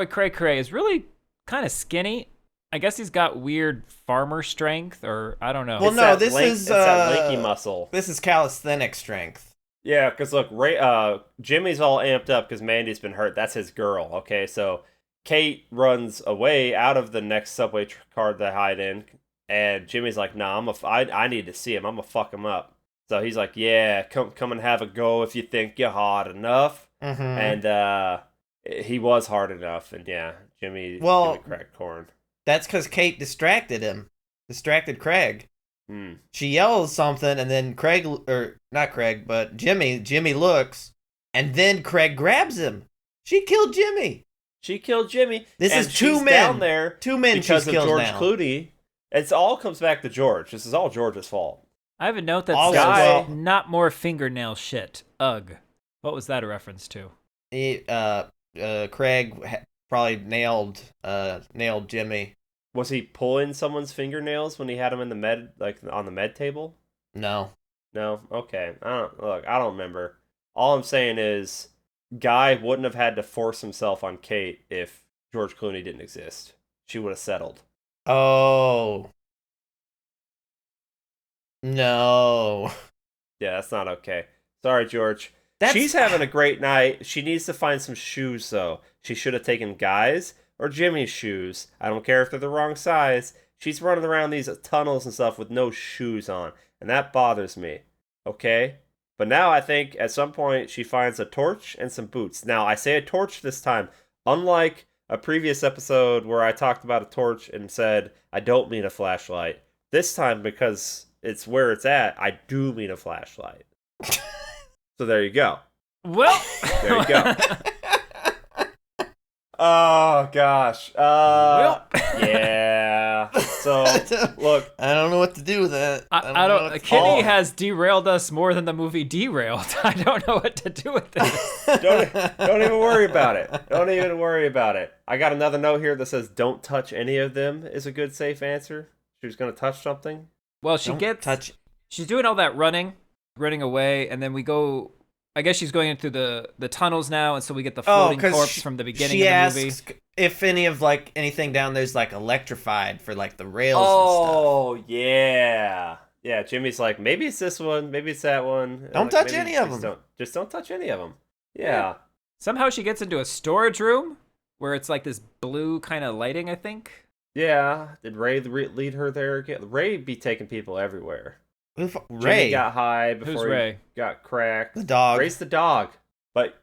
Cray Cray is really kind of skinny. I guess he's got weird farmer strength, or I don't know. Well, this is that lanky muscle. This is calisthenic strength. Yeah, because look, Jimmy's all amped up because Mandy's been hurt. That's his girl. Okay, so Kate runs away out of the next subway car they hide in, and Jimmy's like, "Nah, I need to see him. I'm gonna fuck him up." So he's like, yeah, come and have a go if you think you're hard enough. Mm-hmm. And he was hard enough. And yeah, Jimmy cracked corn. That's because Kate distracted Craig. She yells something, and then not Craig, but Jimmy looks, and then Craig grabs him. She killed Jimmy. This is two men down there. 2 men because she's of killed George now. Clooney. It all comes back to George. This is all George's fault. I have a note that Also, says, well- not more fingernail shit. Ugh. What was that a reference to? Craig probably nailed Jimmy. Was he pulling someone's fingernails when he had him in the med, like on the med table? No. No? Okay. I don't remember. All I'm saying is, Guy wouldn't have had to force himself on Kate if George Clooney didn't exist. She would have settled. Oh. No. Yeah, that's not okay. Sorry, George. That's... She's having a great night. She needs to find some shoes, though. She should have taken Guy's or Jimmy's shoes. I don't care if they're the wrong size. She's running around these tunnels and stuff with no shoes on, and that bothers me. Okay? But now I think at some point she finds a torch and some boots. Now, I say a torch this time, unlike a previous episode where I talked about a torch and said I don't mean a flashlight. This time, because it's where it's at, I do mean a flashlight. So there you go. Well, there you go. Oh gosh. Yeah. So look, I don't know what to do with that. I don't. Kitty has derailed us more than the movie derailed. I don't know what to do with this. don't even worry about it. Don't even worry about it. I got another note here that says, "Don't touch any of them" is a good safe answer. She's gonna touch something. Well, she's doing all that running away, and then we go. I guess she's going into the tunnels now, and so we get the floating corpse from the beginning of the movie. She asks if any of anything down there's electrified for the rails and stuff. Oh yeah. Yeah, Jimmy's like, maybe it's this one, maybe it's that one. Don't touch any of them. Just don't touch any of them. Yeah. Somehow she gets into a storage room where it's this blue kind of lighting, I think. Yeah. Did Ray lead her there again? Ray be taking people everywhere. Ray Jimmy got high before he got cracked. The dog. Ray's the dog. But,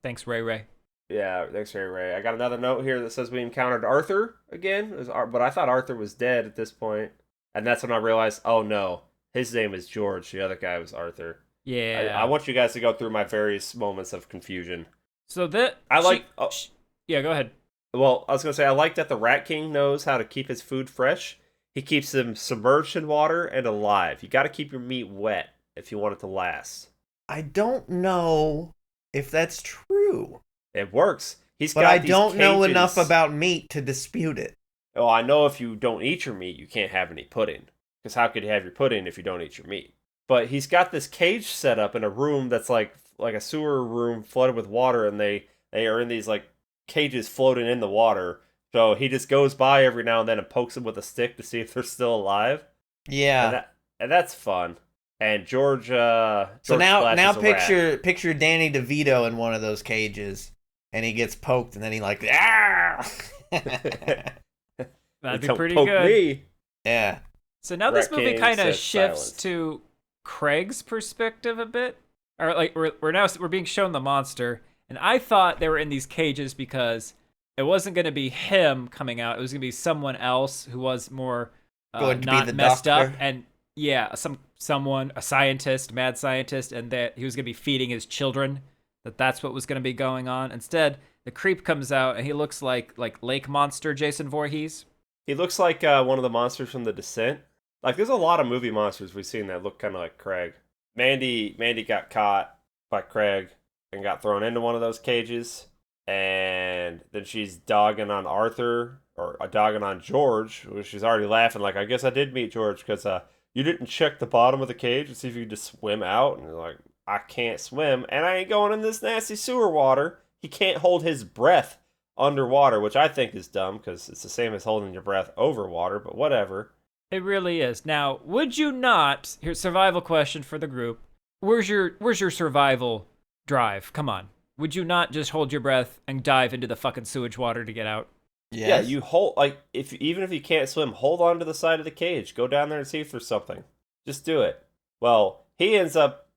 Thanks, Ray. Yeah, thanks, Ray. I got another note here that says we encountered Arthur again. But I thought Arthur was dead at this point. And that's when I realized, oh no, his name is George. The other guy was Arthur. Yeah. I want you guys to go through my various moments of confusion. So go ahead. Well, I was going to say, I like that the Rat King knows how to keep his food fresh. He keeps them submerged in water and alive. You got to keep your meat wet if you want it to last. I don't know if that's true. It works. But I don't know enough about meat to dispute it. Oh, I know if you don't eat your meat, you can't have any pudding. Because how could you have your pudding if you don't eat your meat? But he's got this cage set up in a room that's like a sewer room flooded with water, and they are in these cages floating in the water. So he just goes by every now and then and pokes them with a stick to see if they're still alive. Yeah, and that's fun. And George. So now picture Danny DeVito in one of those cages, and he gets poked, and then he ah. That'd be pretty good. Me. Yeah. So now this movie kind of shifts to Craig's perspective a bit, or we're being shown the monster, and I thought they were in these cages because it wasn't going to be him coming out. It was going to be someone else who was more going to not be the messed doctor. up, and a scientist, mad scientist, and that he was going to be feeding his children. That's what was going to be going on. Instead, the creep comes out, and he looks like lake monster Jason Voorhees. He looks like one of the monsters from The Descent. There's a lot of movie monsters we've seen that look kind of like Craig. Mandy got caught by Craig and got thrown into one of those cages. And then she's dogging on Arthur, or dogging on George, which she's already laughing I guess I did meet George because you didn't check the bottom of the cage and see if you could just swim out. And you're like, I can't swim, and I ain't going in this nasty sewer water. He can't hold his breath underwater, which I think is dumb because it's the same as holding your breath over water, but whatever. It really is. Now, would you not, here's a survival question for the group, where's your survival drive? Come on. Would you not just hold your breath and dive into the fucking sewage water to get out? Yes. Yeah, you hold, even if you can't swim, hold on to the side of the cage. Go down there and see if there's something. Just do it. Well, he ends up,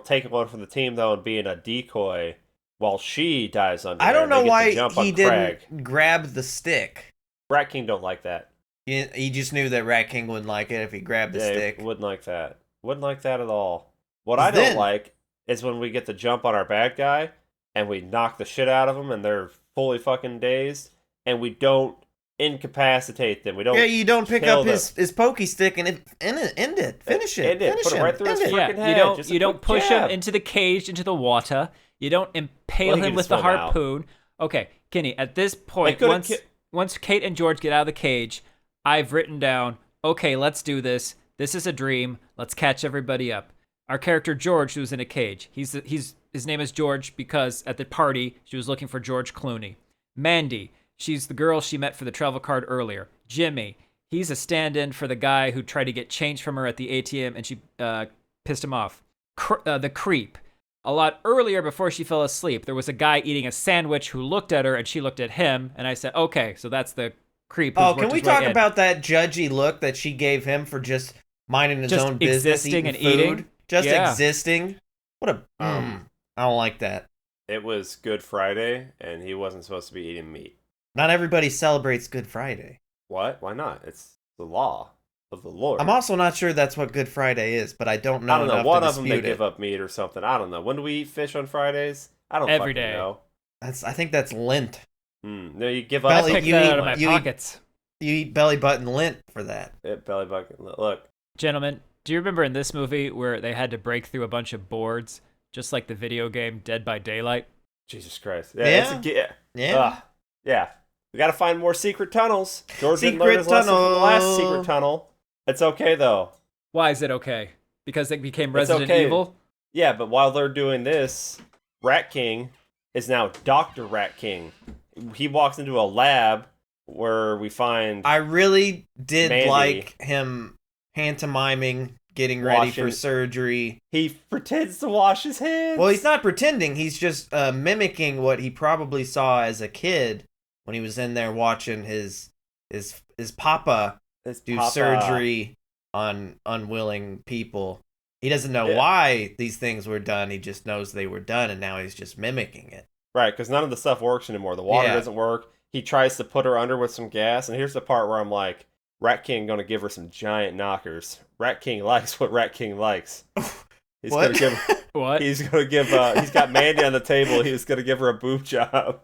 taking one from the team, though, and being a decoy while she dives under I there, don't and they know get why to jump he on Craig. didn't grab the stick. Rat King don't like that. He just knew that Rat King wouldn't like it if he grabbed the stick. He wouldn't like that. Wouldn't like that at all. What 'Cause I don't then- like is when we get the jump on our bad guy, and we knock the shit out of them, and they're fully fucking dazed, and we don't incapacitate them. We don't. Yeah, you don't pick kill up his pokey stick and end it. Finish it. End it. Finish Put it him. right through his End it. freaking Yeah, head. Just a you don't quick push jab. him into the cage, into the water. You don't impale Well, he him can with the swim out. harpoon. Okay, Kenny, at this point, could've once Kate and George get out of the cage, I've written down, okay, let's do this. This is a dream. Let's catch everybody up. Our character George, who's in a cage, his name is George because at the party she was looking for George Clooney. Mandy, she's the girl she met for the travel card earlier. Jimmy, he's a stand-in for the guy who tried to get change from her at the ATM and she pissed him off. The creep. A lot earlier, before she fell asleep, there was a guy eating a sandwich who looked at her and she looked at him, and I said, okay, so that's the creep. Oh, can we talk about that judgy look that she gave him for just minding his Just own business, existing eating and food? eating? Just Yeah. existing? What a... I don't like that. It was Good Friday, and he wasn't supposed to be eating meat. Not everybody celebrates Good Friday. What? Why not? It's the law of the Lord. I'm also not sure that's what Good Friday is, but I don't know I don't know. enough One to of them they dispute give it. up meat or something. I don't know. When do we eat fish on Fridays? I don't Every fucking day. know. I think that's Lent. No, you give I up. Belly- picked you that eat- out of my you eat- pockets. You eat belly button Lent for that. Belly bucket. Look, Gentlemen, do you remember in this movie where they had to break through a bunch of boards, just like the video game Dead by Daylight? Jesus Christ. Yeah. Yeah. Yeah. We gotta find more secret tunnels. George didn't Secret learn his lesson from the last tunnel. secret tunnel. It's okay though. Why is it okay? Because they became It's Resident okay. Evil? Yeah, but while they're doing this, Rat King is now Dr. Rat King. He walks into a lab where we find I really did Mandy. like him pantomiming, getting ready for Washing- surgery. he pretends to wash his hands. Well, he's not pretending. He's just mimicking what he probably saw as a kid when he was in there watching his papa His do papa- surgery on unwilling people. He doesn't know Yeah. why these things were done. He just knows they were done, and now he's just mimicking it. Right, because none of the stuff works anymore. The water Yeah. doesn't work. He tries to put her under with some gas, and here's the part where I'm like, Rat King gonna give her some giant knockers. Rat King likes what Rat King likes. He's What? gonna give. What? He's gonna give. He's got Mandy on the table. He's gonna give her a boob job.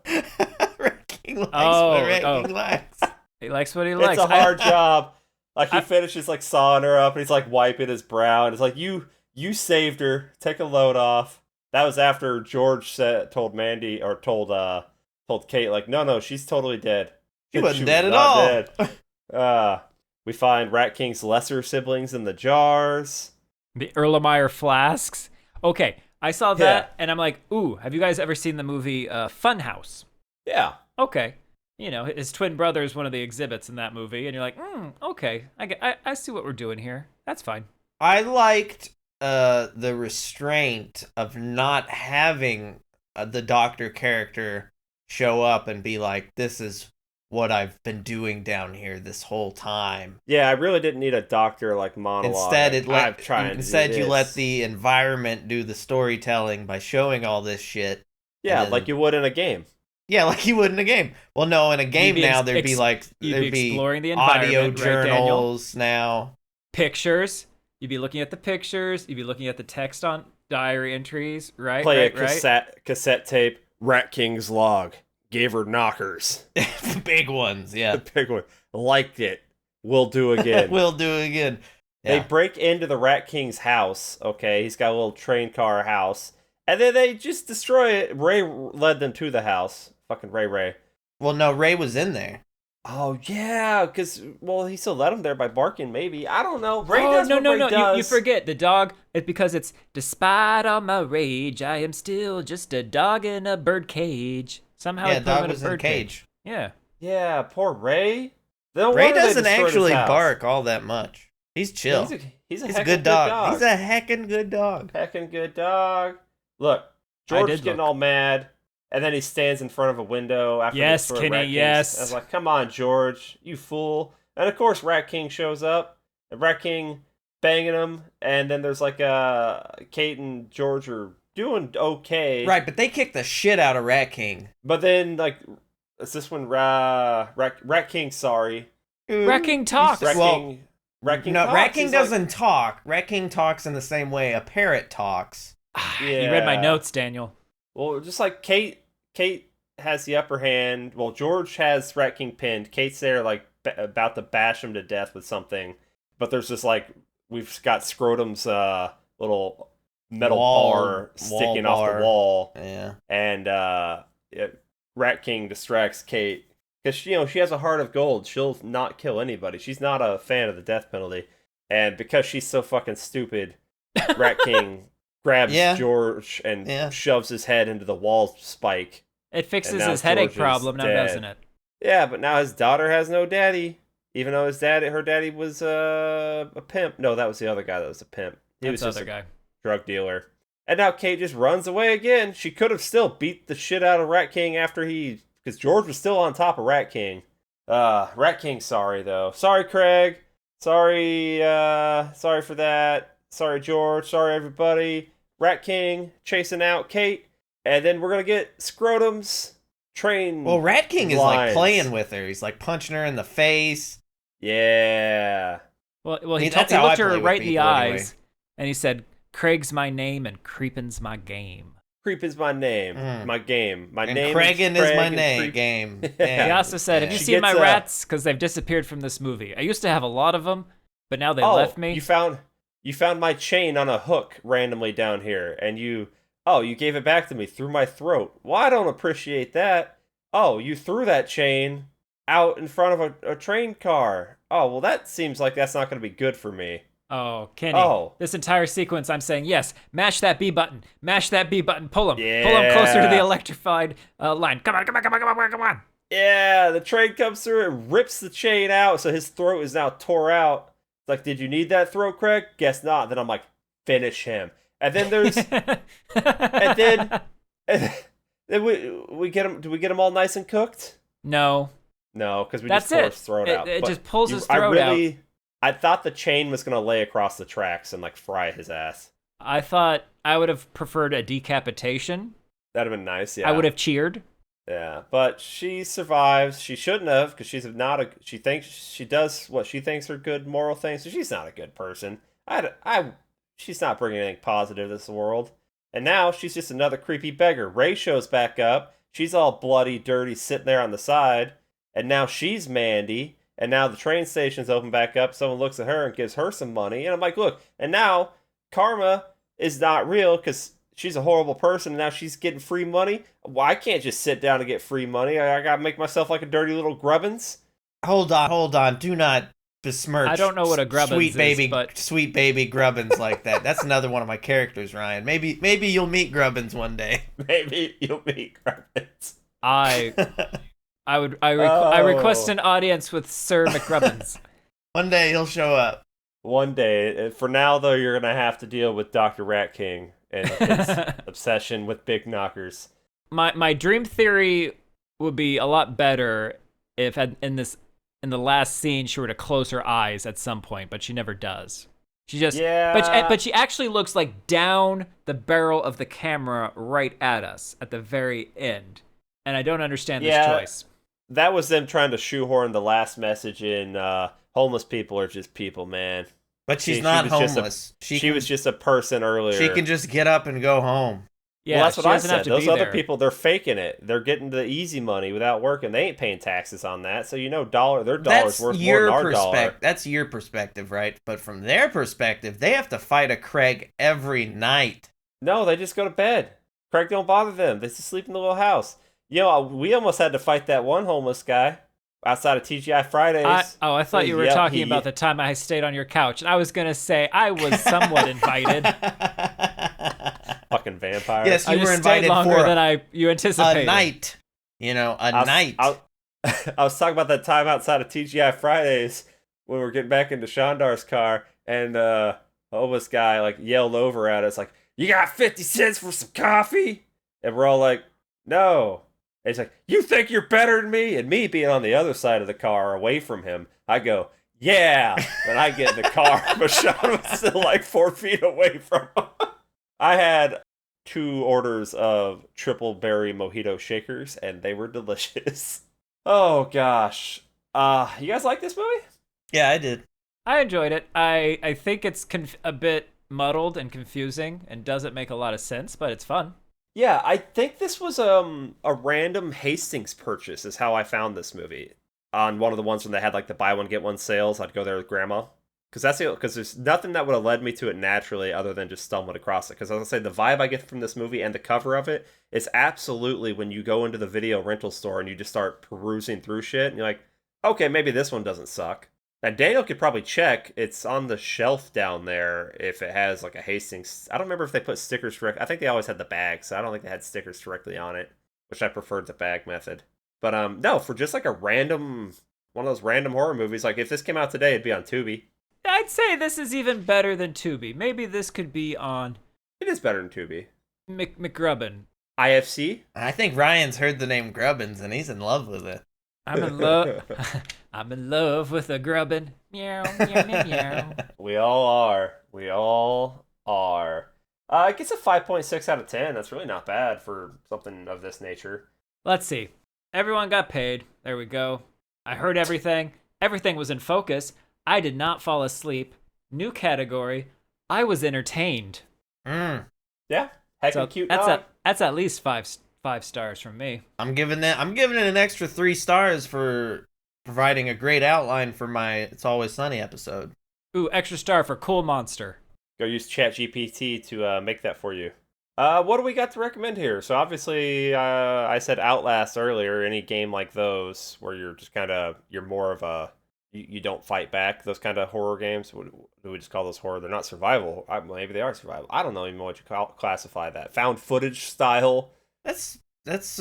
Rat King likes Oh, what Rat oh. King likes. He likes what he likes. It's a hard job. Like he I- finishes like sawing her up, and he's like wiping his brow, and it's like you saved her. Take a load off. That was after George told Mandy or told Kate like no she's totally dead. She wasn't was dead at not all. dead. We find Rat King's lesser siblings in the jars. The Erlenmeyer flasks. Okay, I saw that and I'm like, ooh, have you guys ever seen the movie Funhouse? Yeah. Okay. You know, his twin brother is one of the exhibits in that movie, and you're like, okay, I see what we're doing here. That's fine. I liked the restraint of not having the doctor character show up and be like, this is what I've been doing down here this whole time. Yeah, I really didn't need a doctor like monologue. Instead you let the environment do the storytelling by showing all this shit. Yeah, and then- like you would in a game. Yeah, like you would in a game. Well, no, in a game be now ex- there'd be ex- like You'd be exploring the audio environment, right, Daniel? journals now. Pictures. You'd be looking at the pictures. You'd be looking at the text on diary entries, right? Play right, a cassette tape. Rat King's log. Gave her knockers. Big ones, yeah. The big one. Liked it. Will do again. We'll do it again. They Yeah. break into the Rat King's house. Okay, he's got a little train car house, and then they just destroy it. Ray led them to the house. Fucking Ray. Well, no, Ray was in there. Oh yeah, because he still let him there by barking. Maybe I don't know. Ray Oh, does no, what no, Ray no. does. You forget the dog. It's because it's despite all my rage, I am still just a dog in a bird cage. Somehow I Yeah, put him dog in a was in a bird cage. Yeah. Yeah, poor Ray. No Ray wonder they doesn't destroyed his actually house. bark all that much. He's chill. He's a He's a heckin' good dog. He's a heckin' good dog. heckin' good dog. Look, I George's did getting look. all mad, and then he stands in front of a window after Yes, they destroy Kenny, Rat King's- yes. I was like, come on, George, you fool. And of course, Rat King shows up, and Rat King banging him, and then there's like Kate and George are doing okay. Right, but they kick the shit out of Rat King. But then, like, is this when Rat King, sorry. Rat King talks. Rat King talks. Rat King He's doesn't talk. Rat King talks in the same way a parrot talks. Yeah. You read my notes, Daniel. Well, just like Kate has the upper hand. Well, George has Rat King pinned. Kate's there, like, about to bash him to death with something. But there's just, like, we've got Scrotum's little metal bar sticking off the wall. Yeah. And Rat King distracts Kate. Because, she has a heart of gold. She'll not kill anybody. She's not a fan of the death penalty. And because she's so fucking stupid, Rat King grabs George and shoves his head into the wall spike. It fixes his headache problem now, doesn't it? Yeah, but now his daughter has no daddy. Even though her daddy was a pimp. No, that was the other guy that was a pimp. He was just a drug dealer. And now Kate just runs away again. She could have still beat the shit out of Rat King because George was still on top of Rat King. Rat King, sorry though. Sorry, Craig. Sorry for that. Sorry, George. Sorry, everybody. Rat King chasing out Kate. And then we're going to get Scrotum's train. Well, Rat King is like playing with her. He's like punching her in the face. Yeah. Well, he looked her right in the eyes, and he said, "Craig's my name, and Creepin's my game." Creep is my name, my game. My name Craigin is my name. Game. He also said, "Have you seen my rats? Because they've disappeared from this movie. I used to have a lot of them, but now they left me." You found my chain on a hook randomly down here, and you gave it back to me through my throat. Well, I don't appreciate that. Oh, you threw that chain out in front of a train car. Oh, well, that seems like that's not going to be good for me. Oh, Kenny. This entire sequence, I'm saying, yes, mash that B button. Mash that B button. Pull him. Yeah. Pull him closer to the electrified line. Come on. Yeah, the train comes through and rips the chain out, so his throat is now tore out. It's like, did you need that throat, Craig? Guess not. Then I'm like, finish him. And then there's... and then we get him... Do we get him all nice and cooked? No, because we just tore his throat out. It just pulls his throat out. I thought the chain was going to lay across the tracks and, like, fry his ass. I thought I would have preferred a decapitation. That'd have been nice, yeah. I would have cheered. Yeah, but she survives. She shouldn't have, because she thinks she does what she thinks are good moral things, so she's not a good person. She's not bringing anything positive to this world. And now she's just another creepy beggar. Ray shows back up. She's all bloody, dirty, sitting there on the side. And now she's Mandy. And now the train station's open back up. Someone looks at her and gives her some money. And I'm like, look. And now karma is not real because she's a horrible person. And now she's getting free money. Well, I can't just sit down and get free money. I got to make myself like a dirty little grubbins. Hold on. Do not besmirch. I don't know what a grubbins is, but sweet baby grubbins like that. That's another one of my characters, Ryan. Maybe you'll meet grubbins one day. Maybe you'll meet grubbins. I request an audience with Sir McGrubbins. One day he'll show up. One day. For now, though, you're going to have to deal with Dr. Rat King and his obsession with big knockers. My dream theory would be a lot better if in the last scene she were to close her eyes at some point, but she never does. She just but she actually looks like down the barrel of the camera right at us at the very end. And I don't understand this choice. That was them trying to shoehorn the last message in. Homeless people are just people, man. But she's not homeless. She was just a person earlier. She can just get up and go home. Yeah, well, that's what I said. Those other people, they're faking it. They're getting the easy money without working. They ain't paying taxes on that. So, their dollar's worth more than our dollar. That's your perspective, right? But from their perspective, they have to fight a Craig every night. No, they just go to bed. Craig don't bother them. They just sleep in the little house. We almost had to fight that one homeless guy outside of TGI Fridays. I thought you were talking about the time I stayed on your couch. And I was going to say I was somewhat invited. Fucking vampire. Yes, you were invited longer than you anticipated. A night. Night. I was talking about that time outside of TGI Fridays when we were getting back into Shandar's car, and a homeless guy yelled over at us "You got 50 cents for some coffee?" And we're all like, "No." And he's like, "You think you're better than me?" And me being on the other side of the car, away from him, I go, yeah. Then I get in the car, but Sean was still like 4 feet away from him. I had 2 orders of triple berry mojito shakers, and they were delicious. Oh gosh. You guys like this movie? Yeah, I did. I enjoyed it. I think it's a bit muddled and confusing and doesn't make a lot of sense, but it's fun. Yeah, I think this was a random Hastings purchase is how I found this movie. On one of the ones when they had like the buy one get one sales, I'd go there with Grandma. Because there's nothing that would have led me to it naturally other than just stumbling across it. Because as I say, the vibe I get from this movie and the cover of it is absolutely when you go into the video rental store and you just start perusing through shit and you're like, okay, maybe this one doesn't suck. Now Daniel could probably check. It's on the shelf down there if it has like a Hastings. I don't remember if they put stickers direct. I think they always had the bag, so I don't think they had stickers directly on it, which I preferred the bag method. But no, for just like one of those random horror movies, like if this came out today, it'd be on Tubi. I'd say this is even better than Tubi. Maybe this could be on It is better than Tubi. McGrubbin. IFC? I think Ryan's heard the name Grubbins and he's in love with it. I'm in love. I'm in love with a grubbin. Meow, meow, meow, meow. We all are. We all are. It gets a 5.6 out of 10. That's really not bad for something of this nature. Let's see. Everyone got paid. There we go. I heard everything. Everything was in focus. I did not fall asleep. New category. I was entertained. Mm. Yeah. Heck So of a cute that's dog. that's at least five stars from me. I'm giving it an extra 3 stars for providing a great outline for my It's Always Sunny episode. Ooh, extra star for Cool Monster. Go use ChatGPT to make that for you. What do we got to recommend here? So obviously, I said Outlast earlier. Any game like those where you're just you're more of a you don't fight back. Those kind of horror games. Do we just call those horror? They're not survival. Maybe they are survival. I don't know even what you classify that. Found footage style. That's It's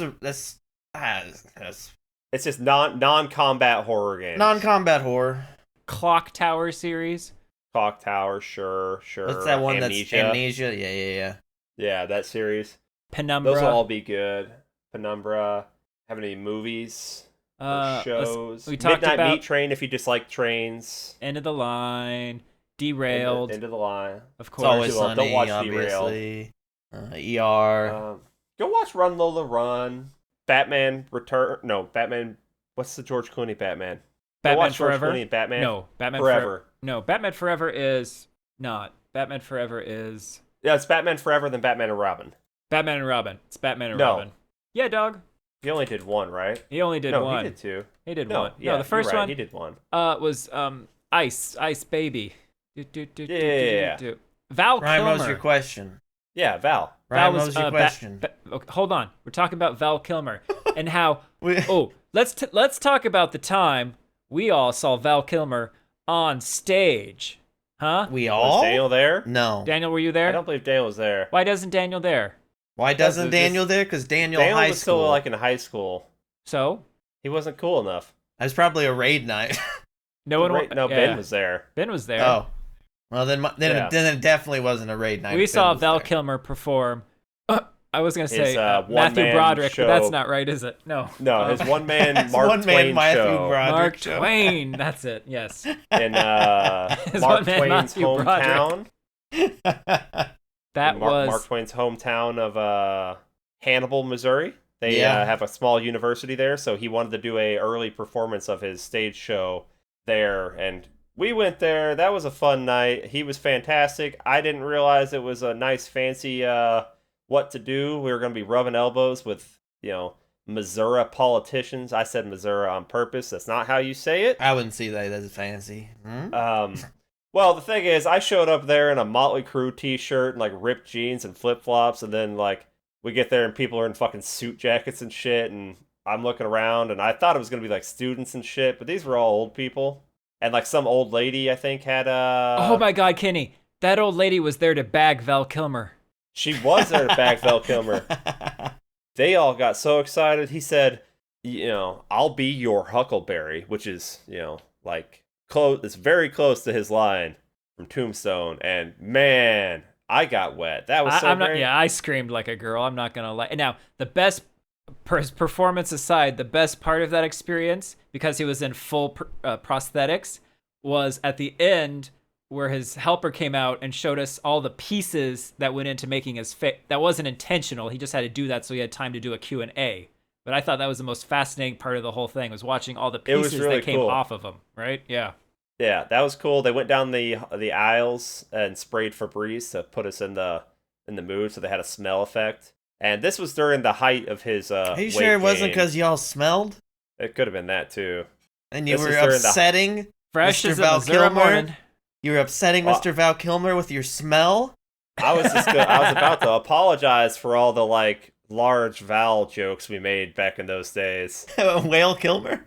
just non-combat horror games. non-combat horror. Clock Tower series. Clock Tower, sure. What's that one Amnesia. that's Amnesia? Yeah. Yeah, that series. Penumbra. Those will all be good. Penumbra. Have any movies? Or shows? We talked Midnight about Meat Train if you just like trains. End of the Line. Derailed. End of the line. Of It's course. Always Well, don't Sunny, watch obviously. ER. Go watch Run Lola Run. Batman Return. No, Batman. What's the George Clooney Batman? Go Batman watch George Forever. Clooney and Batman. No, Batman Forever. No, Batman Forever is not. Batman Forever is Yeah, it's Batman Forever, then Batman and Robin. Batman and Robin. It's Batman and No. Robin. Yeah, dog. He only did one, right? He only did no, one. he did two. He did No, one. yeah, No, the first you're right, one he did one. was Ice Baby. Yeah. Val Ryan, what was Kilmer. your question? Yeah, Val. Ryan, what was your question? Okay, hold on. We're talking about Val Kilmer and how. We- Let's talk about the time we all saw Val Kilmer on stage, huh? We Was all? Daniel there? No. Daniel, were you I there? don't believe Daniel was there. Why doesn't Daniel there? Why doesn't Because Daniel there? Because Daniel Daniel high was school. still like in high school. So He wasn't cool enough. It was probably a raid night. no one. No, yeah. Ben was there. Ben was there. Oh. Well, then Yeah. it definitely wasn't a raid night. we if saw Ben was Val there. Kilmer perform. I was gonna say His, Matthew one-man Broderick, show. but that's not right, is it? No. No, his one-man Mark one Twain man Matthew show. Broderick Mark show. Twain. That's it. Yes. In His Mark one-man Twain's Matthew hometown. That was. Mark Twain's hometown of Hannibal, Missouri. They Yeah. have a small university there, so he wanted to do a early performance of his stage show there, and we went there. That was a fun night. He was fantastic. I didn't realize it was a nice, fancy what to do. We were going to be rubbing elbows with, Missouri politicians. I said Missouri on purpose. That's not how you say it. I wouldn't see that as fancy. Hmm? Well, the thing is, I showed up there in a Motley Crue t-shirt and like ripped jeans and flip-flops, and then like we get there and people are in fucking suit jackets and shit, and I'm looking around and I thought it was gonna be like students and shit, but these were all old people, and like some old lady I think had Oh my God, Kenny! That old lady was there to bag Val Kilmer. she was there to back Val Kilmer. They all got so excited. He said, I'll be your Huckleberry, which is like close. It's very close to his line from Tombstone, and man, I got wet. That was so I'm not. great. Yeah, I screamed like a girl. I'm not gonna lie. Now, the best performance aside, the best part of that experience, because he was in full prosthetics, was at the end where his helper came out and showed us all the pieces that went into making his face. That wasn't intentional. He just had to do that so he had time to do a Q&A. But I thought that was the most fascinating part of the whole thing, was watching all the pieces really that came cool. off of him, right? Yeah. Yeah, that was cool. They went down the aisles and sprayed Febreze to put us in the mood, so they had a smell effect. And this was during the height of his Are you weight sure it wasn't gain. because y'all smelled? It could have been that too. And you This were was during the- upsetting Fresh Mr. as a Val Missouri Kilmer? morning. You were upsetting Mr. Val Kilmer with your smell? I was about to apologize for all the like large Val jokes we made back in those days. Whale Kilmer?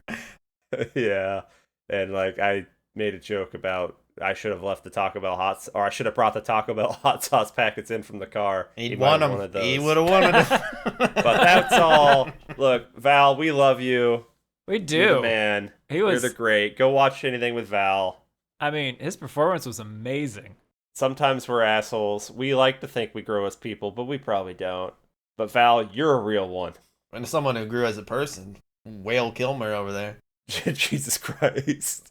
Yeah, and like I made a joke about I should have left the Taco Bell I should have brought the Taco Bell hot sauce packets in from the car. He'd might want have them. wanted those. He would have wanted them. But that's all. Look, Val, we love you. We do. You're the man. You're the great. Go watch anything with Val. I mean, his performance was amazing. Sometimes we're assholes. We like to think we grow as people, but we probably don't. But Val, you're a real one. And someone who grew as a person. Whale Kilmer over there. Jesus Christ.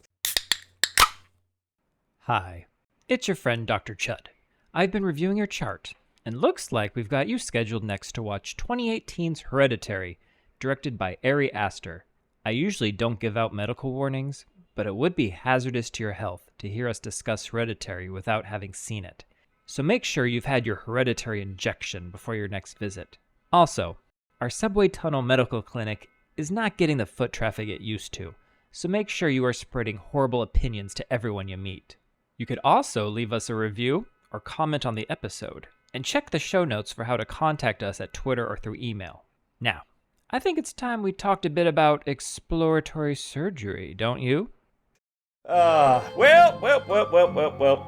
Hi, it's your friend Dr. Chud. I've been reviewing your chart, and looks like we've got you scheduled next to watch 2018's Hereditary, directed by Ari Aster. I usually don't give out medical warnings, but it would be hazardous to your health to hear us discuss Hereditary without having seen it. So make sure you've had your Hereditary injection before your next visit. Also, our subway tunnel medical clinic is not getting the foot traffic it used to, so make sure you are spreading horrible opinions to everyone you meet. You could also leave us a review or comment on the episode, and check the show notes for how to contact us at Twitter or through email. Now, I think it's time we talked a bit about exploratory surgery, don't you? Well,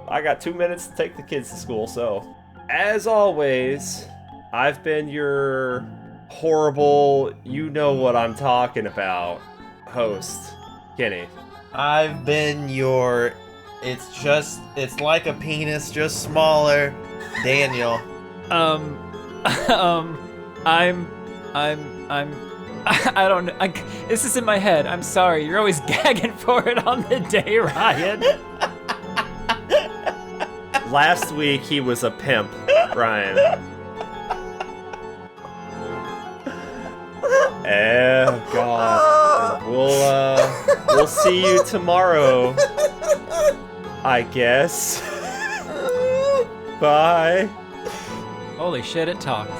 I got 2 minutes to take the kids to school, so as always, I've been your horrible, you know what I'm talking about, host, Kenny. I've been your... It's like a penis, just smaller, Daniel. I don't know. This is in my head. I'm sorry. You're always gagging for it on the day, Ryan. Last week he was a pimp, Ryan. Oh God. We'll see you tomorrow, I guess. Bye. Holy shit, it talks.